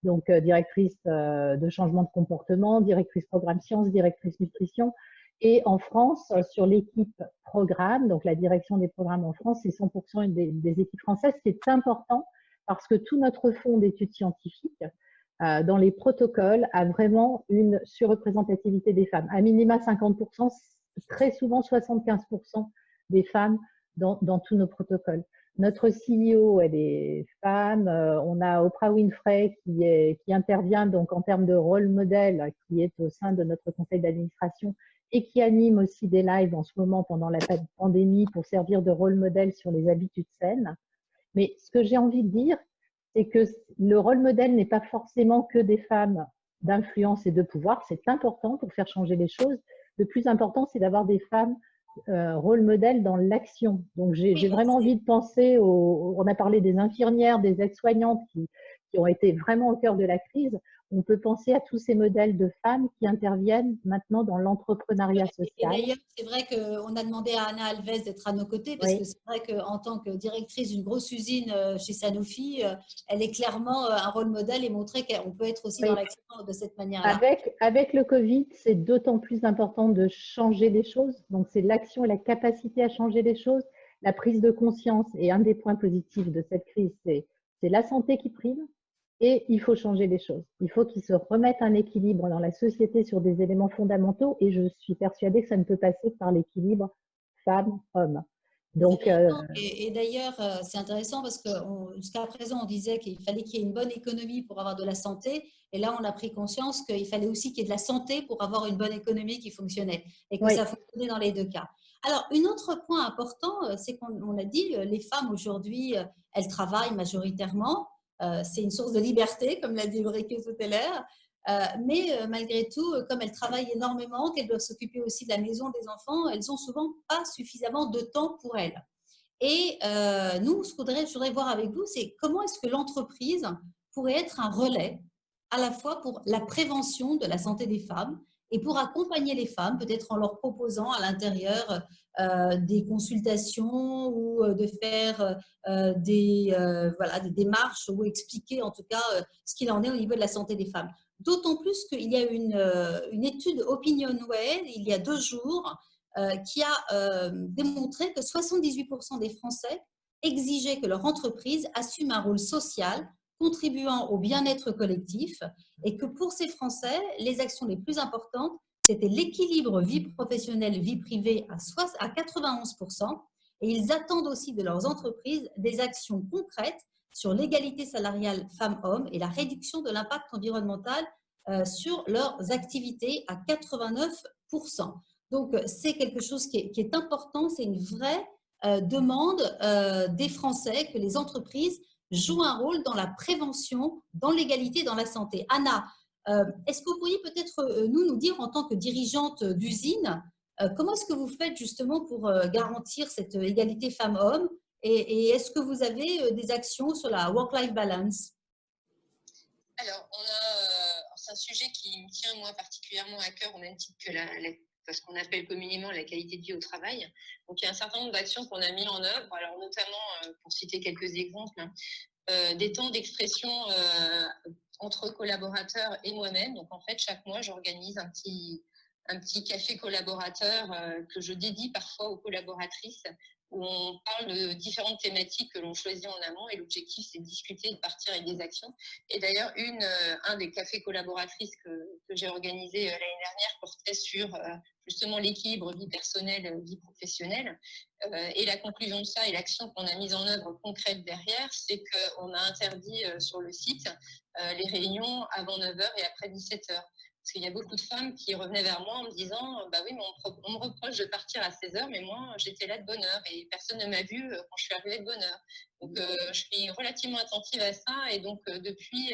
Donc, directrice de changement de comportement, directrice programme sciences, directrice nutrition. Et en France, sur l'équipe programme, donc la direction des programmes en France, c'est 100% des équipes françaises. C'est important parce que tout notre fonds d'études scientifiques, dans les protocoles, a vraiment une surreprésentativité des femmes. À minima 50%, très souvent 75% des femmes dans tous nos protocoles. Notre CEO, elle est femme. On a Oprah Winfrey qui intervient donc en termes de rôle modèle, qui est au sein de notre conseil d'administration et qui anime aussi des lives en ce moment pendant la pandémie pour servir de rôle modèle sur les habitudes saines. Mais ce que j'ai envie de dire, c'est que le rôle modèle n'est pas forcément que des femmes d'influence et de pouvoir. C'est important pour faire changer les choses. Le plus important, c'est d'avoir des femmes rôle modèle dans l'action. Donc, j'ai vraiment envie de penser on a parlé des infirmières, des aides-soignantes qui ont été vraiment au cœur de la crise. On peut penser à tous ces modèles de femmes qui interviennent maintenant dans l'entrepreneuriat social. Et d'ailleurs, c'est vrai qu'on a demandé à Anna Alves d'être à nos côtés parce que c'est vrai qu'en tant que directrice d'une grosse usine chez Sanofi, elle est clairement un rôle modèle et montrer qu'on peut être aussi dans l'action de cette manière-là. Avec le Covid, c'est d'autant plus important de changer les choses. Donc, c'est l'action et la capacité à changer les choses, la prise de conscience. Et un des points positifs de cette crise, c'est la santé qui prime. Et il faut changer les choses. Il faut qu'ils se remettent un équilibre dans la société sur des éléments fondamentaux. Et je suis persuadée que ça ne peut passer par l'équilibre femmes-hommes. Donc, et d'ailleurs, c'est intéressant parce que jusqu'à présent, on disait qu'il fallait qu'il y ait une bonne économie pour avoir de la santé. Et là, on a pris conscience qu'il fallait aussi qu'il y ait de la santé pour avoir une bonne économie qui fonctionnait. Et que ça fonctionnait dans les 2 cas. Alors, un autre point important, c'est qu'on a dit, les femmes aujourd'hui, elles travaillent majoritairement. C'est une source de liberté, comme l'a dit Ulrike tout à l'heure. Mais malgré tout, comme elles travaillent énormément, qu'elles doivent s'occuper aussi de la maison des enfants, elles n'ont souvent pas suffisamment de temps pour elles. Et nous, ce que je voudrais voir avec vous, c'est comment est-ce que l'entreprise pourrait être un relais à la fois pour la prévention de la santé des femmes et pour accompagner les femmes, peut-être en leur proposant à l'intérieur des consultations ou de faire voilà, des démarches ou expliquer en tout cas ce qu'il en est au niveau de la santé des femmes. D'autant plus qu'il y a une étude OpinionWay il y a 2 jours qui a démontré que 78% des Français exigeaient que leur entreprise assume un rôle social contribuant au bien-être collectif et que pour ces Français, les actions les plus importantes, c'était l'équilibre vie professionnelle, vie privée à 91%. Et ils attendent aussi de leurs entreprises des actions concrètes sur l'égalité salariale femmes-hommes et la réduction de l'impact environnemental sur leurs activités à 89%. Donc, c'est quelque chose qui est important, c'est une vraie demande des Français que les entreprises jouent un rôle dans la prévention, dans l'égalité, dans la santé. Anna, est-ce que vous pourriez peut-être nous dire en tant que dirigeante d'usine, comment est-ce que vous faites justement pour garantir cette égalité femmes-hommes et est-ce que vous avez des actions sur la work-life balance? Alors, c'est un sujet qui me tient moi particulièrement à cœur au même titre que ce qu'on appelle communément la qualité de vie au travail. Donc, il y a un certain nombre d'actions qu'on a mis en œuvre, alors notamment, pour citer quelques exemples, des temps d'expression entre collaborateurs et moi-même. Donc, en fait, chaque mois, j'organise un petit café collaborateur que je dédie parfois aux collaboratrices, où on parle de différentes thématiques que l'on choisit en amont et l'objectif c'est de discuter et de partir avec des actions. Et d'ailleurs, un des cafés collaboratrices que j'ai organisé l'année dernière portait sur justement l'équilibre vie personnelle, vie professionnelle. Et la conclusion de ça et l'action qu'on a mise en œuvre concrète derrière, c'est qu'on a interdit sur le site les réunions avant 9h et après 17h. Parce qu'il y a beaucoup de femmes qui revenaient vers moi en me disant bah oui, mais on me reproche de partir à 16h, mais moi, j'étais là de bonne heure et personne ne m'a vue quand je suis arrivée de bonne heure. Donc, je suis relativement attentive à ça et donc, depuis,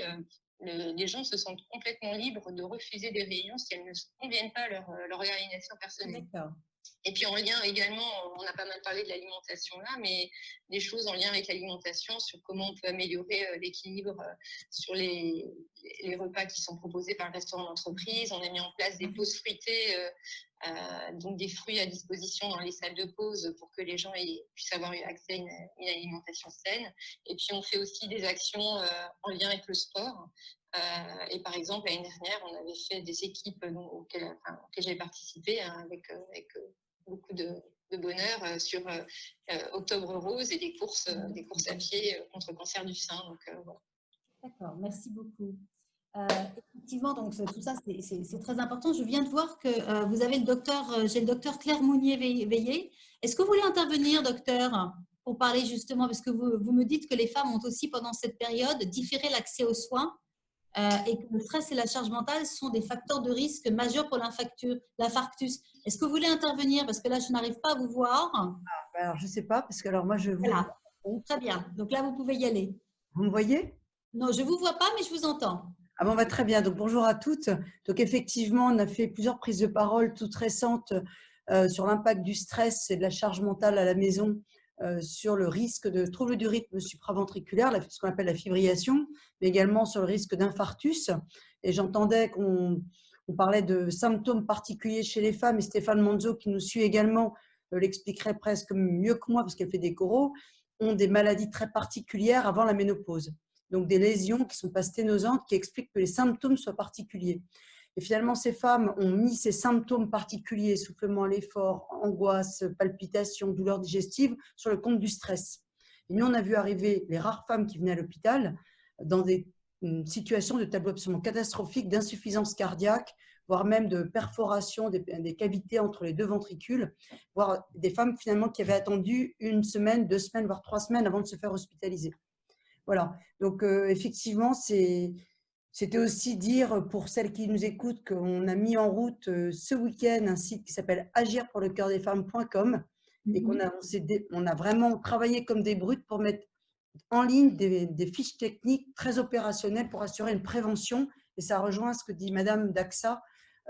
les gens se sentent complètement libres de refuser des réunions si elles ne conviennent pas à leur organisation personnelle. D'accord. Et puis en lien également, on a pas mal parlé de l'alimentation là, mais des choses en lien avec l'alimentation, sur comment on peut améliorer l'équilibre sur les repas qui sont proposés par le restaurant d'entreprise. On a mis en place des pauses fruitées, donc des fruits à disposition dans les salles de pause pour que les gens puissent avoir accès à une alimentation saine. Et puis on fait aussi des actions en lien avec le sport. Et par exemple, l'année dernière, on avait fait des équipes auxquelles j'ai participé avec beaucoup de bonheur sur Octobre Rose et des courses à pied contre le cancer du sein. Donc, voilà. D'accord, merci beaucoup. Effectivement, donc tout ça, c'est très important. Je viens de voir que vous avez j'ai le docteur Claire Mounier-Veillé. Est-ce que vous voulez intervenir, docteur, pour parler justement, parce que vous me dites que les femmes ont aussi, pendant cette période, différé l'accès aux soins et que le stress et la charge mentale sont des facteurs de risque majeurs pour l'infarctus. Est-ce que vous voulez intervenir? Parce que là, je n'arrive pas à vous voir. Alors, je ne sais pas, parce que alors moi, je vous… Voilà. Très bien. Donc là, vous pouvez y aller. Vous me voyez? Non, je ne vous vois pas, mais je vous entends. Ah bon, très bien. Donc, bonjour à toutes. Donc, effectivement, on a fait plusieurs prises de parole toutes récentes sur l'impact du stress et de la charge mentale à la maison sur le risque de troubles du rythme supraventriculaire, ce qu'on appelle la fibrillation, mais également sur le risque d'infarctus. Et j'entendais qu'on parlait de symptômes particuliers chez les femmes, et Stéphane Manzo, qui nous suit également, l'expliquerait presque mieux que moi, parce qu'elle fait des coraux, ont des maladies très particulières avant la ménopause. Donc des lésions qui ne sont pas sténosantes, qui expliquent que les symptômes soient particuliers. Et finalement, ces femmes ont mis ces symptômes particuliers, essoufflement à l'effort, angoisse, palpitations, douleurs digestives, sur le compte du stress. Et nous, on a vu arriver les rares femmes qui venaient à l'hôpital dans des situations de tableau absolument catastrophiques, d'insuffisance cardiaque, voire même de perforation des cavités entre les 2 ventricules, voire des femmes finalement qui avaient attendu 1 semaine, 2 semaines, voire 3 semaines avant de se faire hospitaliser. Voilà, donc effectivement, c'était aussi dire pour celles qui nous écoutent qu'on a mis en route ce week-end un site qui s'appelle agirpourlecoeurdesfemmes.com et qu'on a vraiment travaillé comme des brutes pour mettre en ligne des fiches techniques très opérationnelles pour assurer une prévention. Et ça rejoint ce que dit Madame Daxa,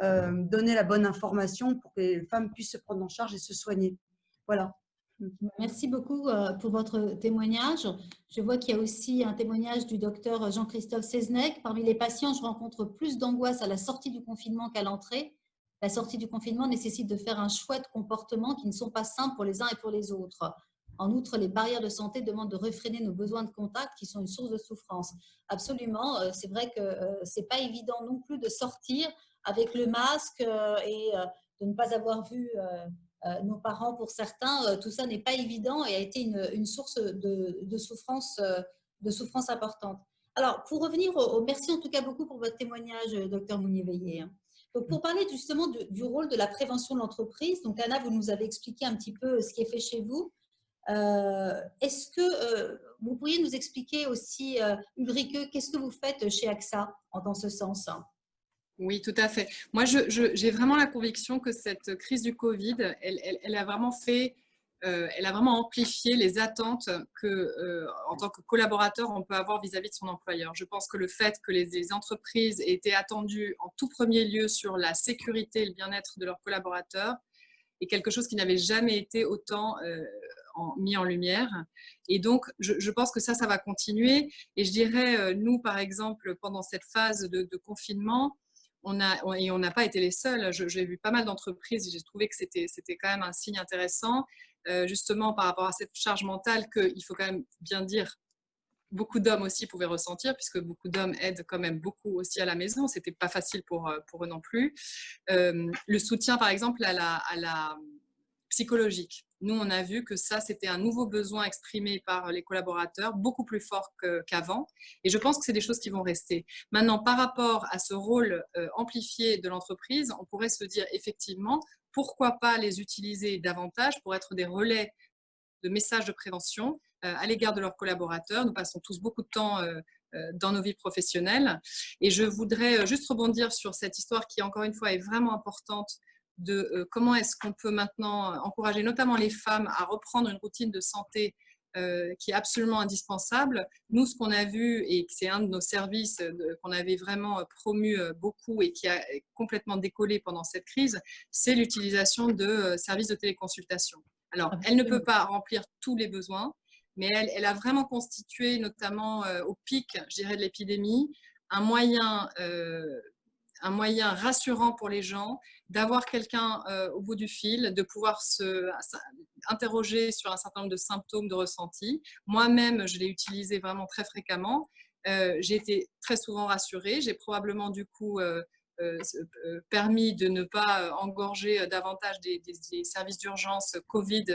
donner la bonne information pour que les femmes puissent se prendre en charge et se soigner. Voilà. Merci beaucoup pour votre témoignage. Je vois qu'il y a aussi un témoignage du docteur Jean-Christophe Seznec. Parmi les patients, je rencontre plus d'angoisse à la sortie du confinement qu'à l'entrée. La sortie du confinement nécessite de faire un choix de comportements qui ne sont pas simples pour les uns et pour les autres. En outre, les barrières de santé demandent de réfréner nos besoins de contact qui sont une source de souffrance. Absolument, c'est vrai que ce n'est pas évident non plus de sortir avec le masque et de ne pas avoir vu nos parents pour certains. Tout ça n'est pas évident et a été une source de souffrance importante. Alors, pour revenir merci en tout cas beaucoup pour votre témoignage, docteur Mounier-Veillé. Donc, pour parler justement du rôle de la prévention de l'entreprise, donc Anna, vous nous avez expliqué un petit peu ce qui est fait chez vous. Est-ce que vous pourriez nous expliquer aussi, Ulrike, qu'est-ce que vous faites chez AXA dans ce sens? Oui, tout à fait. Moi, j'ai vraiment la conviction que cette crise du Covid, elle a vraiment fait, elle a vraiment amplifié les attentes que, en tant que collaborateur, on peut avoir vis-à-vis de son employeur. Je pense que le fait que les entreprises aient été attendues en tout premier lieu sur la sécurité et le bien-être de leurs collaborateurs est quelque chose qui n'avait jamais été autant mis en lumière. Et donc, je pense que ça va continuer. Et je dirais, nous, par exemple, pendant cette phase de confinement, on n'a pas été les seuls. J'ai vu pas mal d'entreprises et j'ai trouvé que c'était quand même un signe intéressant, justement par rapport à cette charge mentale qu'il faut quand même bien dire, beaucoup d'hommes aussi pouvaient ressentir, puisque beaucoup d'hommes aident quand même beaucoup aussi à la maison. C'était pas facile pour eux non plus. Le soutien, par exemple, à la psychologique. Nous, on a vu que ça, c'était un nouveau besoin exprimé par les collaborateurs, beaucoup plus fort qu'avant. Et je pense que c'est des choses qui vont rester. Maintenant, par rapport à ce rôle amplifié de l'entreprise, on pourrait se dire effectivement, pourquoi pas les utiliser davantage pour être des relais de messages de prévention à l'égard de leurs collaborateurs. Nous passons tous beaucoup de temps dans nos vies professionnelles. Et je voudrais juste rebondir sur cette histoire qui, encore une fois, est vraiment importante de comment est-ce qu'on peut maintenant encourager notamment les femmes à reprendre une routine de santé qui est absolument indispensable. Nous, ce qu'on a vu, et c'est un de nos services qu'on avait vraiment promu beaucoup et qui a complètement décollé pendant cette crise, c'est l'utilisation de services de téléconsultation. Alors, elle ne peut pas remplir tous les besoins, mais elle a vraiment constitué, notamment au pic, je dirais, de l'épidémie, un moyen rassurant pour les gens, d'avoir quelqu'un au bout du fil, de pouvoir interroger sur un certain nombre de symptômes, de ressentis. Moi-même, je l'ai utilisé vraiment très fréquemment. J'ai été très souvent rassurée. J'ai probablement du coup permis de ne pas engorger davantage des services d'urgence Covid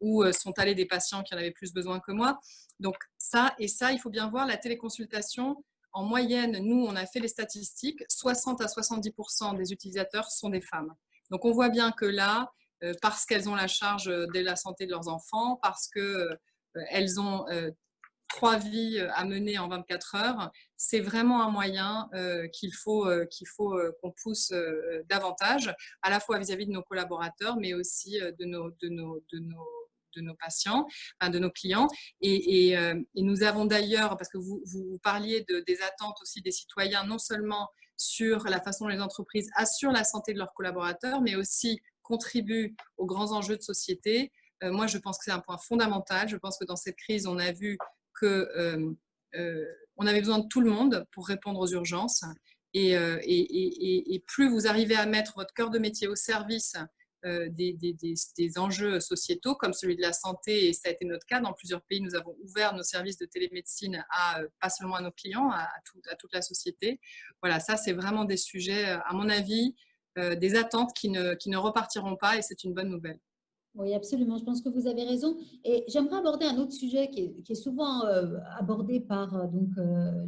où sont allés des patients qui en avaient plus besoin que moi. Donc ça, il faut bien voir, la téléconsultation, en moyenne, nous, on a fait les statistiques, 60 à 70% des utilisateurs sont des femmes. Donc on voit bien que là, parce qu'elles ont la charge de la santé de leurs enfants, parce qu'elles ont 3 vies à mener en 24 heures, c'est vraiment un moyen qu'il faut qu'on pousse davantage, à la fois vis-à-vis de nos collaborateurs, mais aussi de nos patients, enfin de nos clients. Et nous avons d'ailleurs, parce que vous parliez des attentes aussi des citoyens, non seulement sur la façon dont les entreprises assurent la santé de leurs collaborateurs, mais aussi contribuent aux grands enjeux de société. Moi, je pense que c'est un point fondamental. Je pense que dans cette crise, on a vu qu'on avait besoin de tout le monde pour répondre aux urgences. Et plus vous arrivez à mettre votre cœur de métier au service des enjeux sociétaux comme celui de la santé, et ça a été notre cas dans plusieurs pays, nous avons ouvert nos services de télémédecine pas seulement à nos clients, à toute la société. Voilà, ça c'est vraiment des sujets, à mon avis, des attentes qui ne repartiront pas, et c'est une bonne nouvelle. Oui, absolument. Je pense que vous avez raison. Et j'aimerais aborder un autre sujet qui est souvent abordé par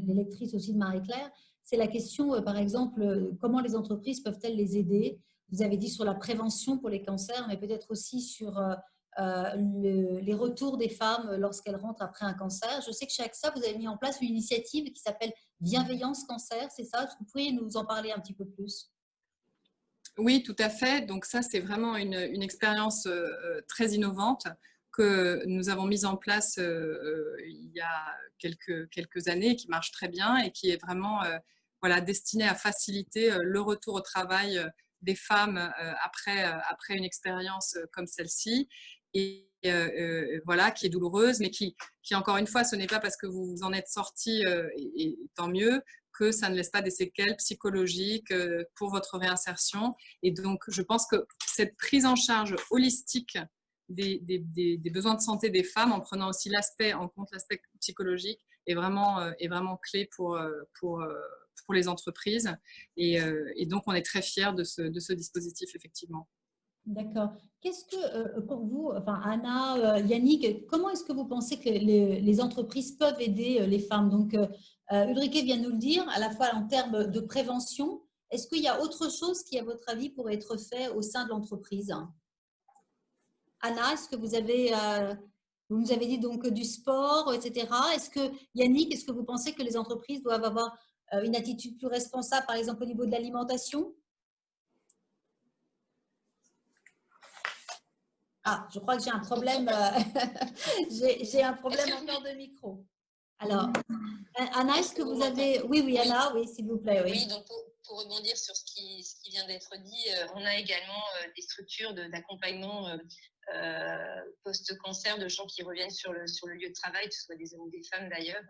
les lectrices aussi de Marie-Claire. C'est la question, par exemple, comment les entreprises peuvent-elles les aider? Vous avez dit sur la prévention pour les cancers, mais peut-être aussi sur les retours des femmes lorsqu'elles rentrent après un cancer. Je sais que chez AXA, vous avez mis en place une initiative qui s'appelle Bienveillance Cancer, c'est ça? Est-ce que vous pourriez nous en parler un petit peu plus? Oui, tout à fait. Donc ça, c'est vraiment une expérience très innovante que nous avons mise en place il y a quelques années, qui marche très bien et qui est vraiment destinée à faciliter le retour au travail des femmes après une expérience comme celle-ci. voilà, qui est douloureuse, mais qui encore une fois, ce n'est pas parce que vous en êtes sorti, et tant mieux, que ça ne laisse pas des séquelles psychologiques pour votre réinsertion. Et donc, je pense que cette prise en charge holistique des besoins de santé des femmes, en prenant aussi en compte l'aspect psychologique, est vraiment clé pour les entreprises. Et donc, on est très fiers de ce dispositif, effectivement. D'accord. Qu'est-ce que, pour vous, enfin Anna, Yannick, comment est-ce que vous pensez que les entreprises peuvent aider les femmes? Donc, Ulrike vient nous le dire, à la fois en termes de prévention. Est-ce qu'il y a autre chose qui, à votre avis, pourrait être fait au sein de l'entreprise? Anna, est-ce que vous nous avez dit donc du sport, etc. Yannick, est-ce que vous pensez que les entreprises doivent avoir une attitude plus responsable, par exemple au niveau de l'alimentation? Ah, je crois que j'ai un problème. J'ai un problème encore de micro. Alors, Anna, est-ce que vous avez… Oui, Anna, oui, s'il vous plaît. Oui, donc pour rebondir sur ce qui vient d'être dit, on a également des structures d'accompagnement post-cancer de gens qui reviennent sur le lieu de travail, que ce soit des hommes ou des femmes d'ailleurs.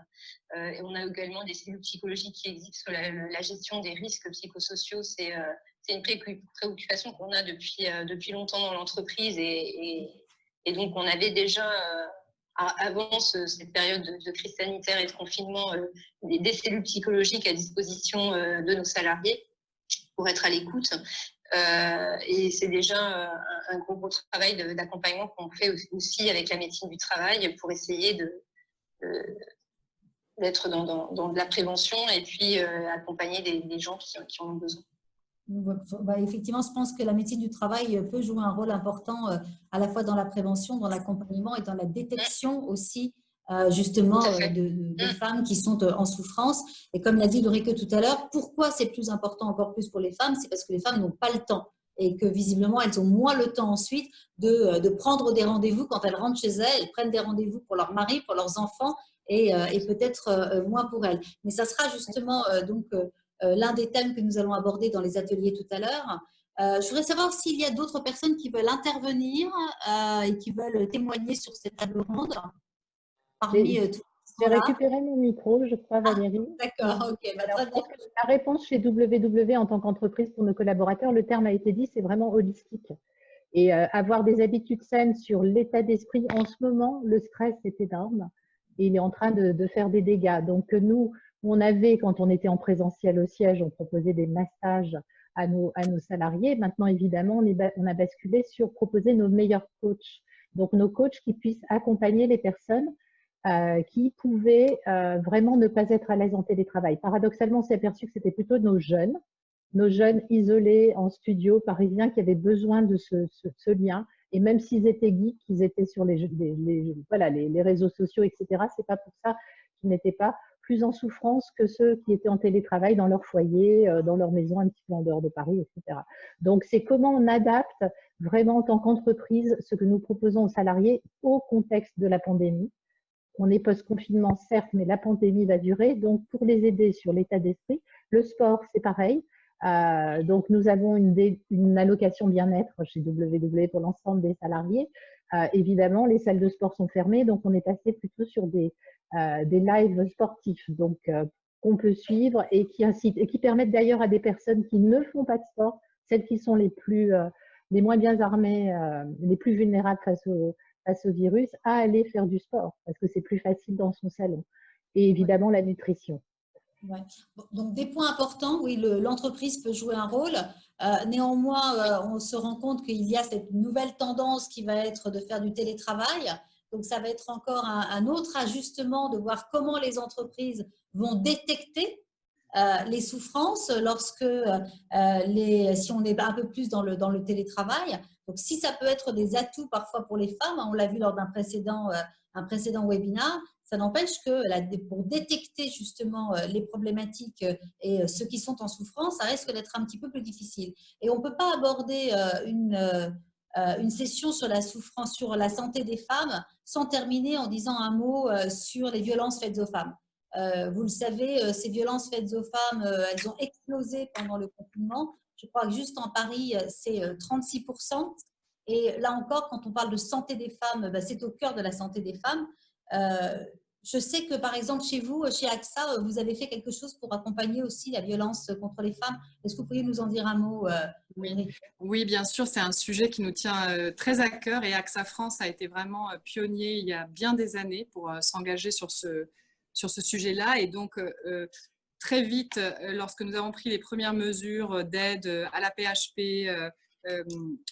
Et on a également des cellules psychologiques qui existent. La gestion des risques psychosociaux, c'est une préoccupation qu'on a depuis longtemps dans l'entreprise. Et donc, on avait déjà… avant cette période de crise sanitaire et de confinement, des cellules psychologiques à disposition de nos salariés pour être à l'écoute. Et c'est déjà un gros travail d'accompagnement qu'on fait aussi avec la médecine du travail pour essayer d'être dans de la prévention et puis accompagner des gens qui en ont besoin. Effectivement, je pense que la médecine du travail peut jouer un rôle important à la fois dans la prévention, dans l'accompagnement et dans la détection aussi justement de femmes qui sont en souffrance. Et comme l'a dit Ulrike tout à l'heure, pourquoi c'est plus important encore plus pour les femmes? C'est parce que les femmes n'ont pas le temps et que visiblement elles ont moins le temps ensuite de prendre des rendez-vous quand elles rentrent chez elles. Elles prennent des rendez-vous pour leur mari, pour leurs enfants et peut-être moins pour elles. Mais ça sera justement l'un des thèmes que nous allons aborder dans les ateliers tout à l'heure. Je voudrais savoir s'il y a d'autres personnes qui veulent intervenir et qui veulent témoigner sur cette table ronde. J'ai récupéré mon micro, je crois, Valérie. D'accord, ok. Alors, je pense que la réponse chez WW en tant qu'entreprise pour nos collaborateurs, le terme a été dit, c'est vraiment holistique. Et avoir des habitudes saines sur l'état d'esprit, en ce moment, le stress est énorme et il est en train de faire des dégâts. Donc, nous, on avait, quand on était en présentiel au siège, on proposait des massages à nos salariés. Maintenant, évidemment, on a basculé sur proposer nos meilleurs coachs. Donc, nos coachs qui puissent accompagner les personnes qui pouvaient vraiment ne pas être à l'aise en télétravail. Paradoxalement, on s'est aperçu que c'était plutôt nos jeunes isolés en studio parisien qui avaient besoin de ce lien. Et même s'ils étaient geeks, qu'ils étaient sur les réseaux sociaux, etc., c'est pas pour ça qu'ils n'étaient pas plus en souffrance que ceux qui étaient en télétravail dans leur foyer, dans leur maison, un petit peu en dehors de Paris, etc. Donc, c'est comment on adapte vraiment en tant qu'entreprise ce que nous proposons aux salariés au contexte de la pandémie. On est post-confinement, certes, mais la pandémie va durer. Donc, pour les aider sur l'état d'esprit, le sport, c'est pareil. Donc, nous avons une allocation bien-être chez WW pour l'ensemble des salariés. Évidemment, les salles de sport sont fermées, donc on est passé plutôt sur des lives sportifs, donc qu'on peut suivre et qui incitent et qui permettent d'ailleurs à des personnes qui ne font pas de sport, celles qui sont les moins bien armées, les plus vulnérables face au virus, à aller faire du sport parce que c'est plus facile dans son salon. Et évidemment, la nutrition. Ouais. Donc, des points importants, oui, l'entreprise peut jouer un rôle. Néanmoins, on se rend compte qu'il y a cette nouvelle tendance qui va être de faire du télétravail. Donc, ça va être encore un autre ajustement de voir comment les entreprises vont détecter les souffrances lorsque si on est un peu plus dans le télétravail. Donc, si ça peut être des atouts parfois pour les femmes, on l'a vu lors d'un précédent webinaire, ça n'empêche que pour détecter justement les problématiques et ceux qui sont en souffrance, ça risque d'être un petit peu plus difficile. Et on ne peut pas aborder une session sur la souffrance, sur la santé des femmes, sans terminer en disant un mot sur les violences faites aux femmes. Vous le savez, ces violences faites aux femmes, elles ont explosé pendant le confinement. Je crois que juste en Paris, c'est 36%. Et là encore, quand on parle de santé des femmes, c'est au cœur de la santé des femmes. Je sais que, par exemple, chez vous, chez AXA, vous avez fait quelque chose pour accompagner aussi la violence contre les femmes. Est-ce que vous pourriez nous en dire un mot, Oui. Oui, bien sûr, c'est un sujet qui nous tient très à cœur et AXA France a été vraiment pionnier il y a bien des années pour s'engager sur ce sujet-là. Et donc, très vite, lorsque nous avons pris les premières mesures d'aide à la PHP,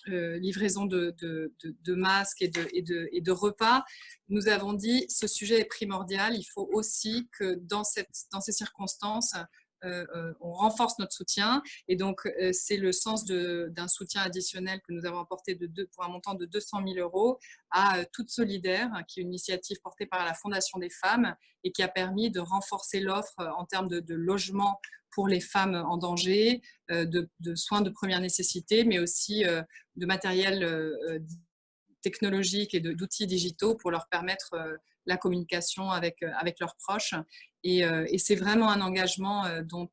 livraison de masques et de repas, nous avons dit ce sujet est primordial. Il faut aussi que dans ces circonstances, on renforce notre soutien. Et donc, c'est le sens d'un soutien additionnel que nous avons apporté pour un montant de 200 000 € à Toutes Solidaires, qui est une initiative portée par la Fondation des femmes et qui a permis de renforcer l'offre en termes de logement pour les femmes en danger, de soins de première nécessité, mais aussi de matériel technologique et d'outils digitaux pour leur permettre la communication avec leurs proches. Et c'est vraiment un engagement dont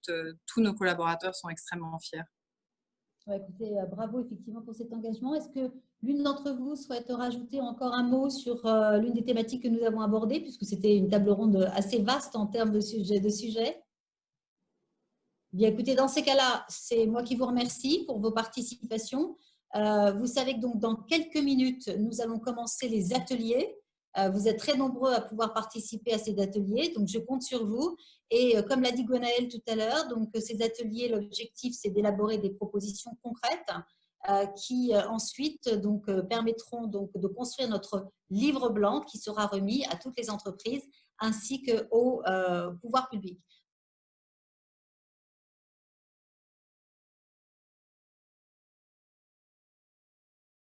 tous nos collaborateurs sont extrêmement fiers. Ouais, écoutez, bravo effectivement pour cet engagement. Est-ce que l'une d'entre vous souhaite rajouter encore un mot sur l'une des thématiques que nous avons abordées, puisque c'était une table ronde assez vaste en termes de sujets. Bien, écoutez, dans ces cas-là, c'est moi qui vous remercie pour vos participations. Vous savez que donc dans quelques minutes, nous allons commencer les ateliers. Vous êtes très nombreux à pouvoir participer à ces ateliers, donc je compte sur vous. Et comme l'a dit Gwenaëlle tout à l'heure, donc ces ateliers, l'objectif, c'est d'élaborer des propositions concrètes qui ensuite donc, permettront donc, de construire notre livre blanc qui sera remis à toutes les entreprises ainsi qu'au pouvoir public.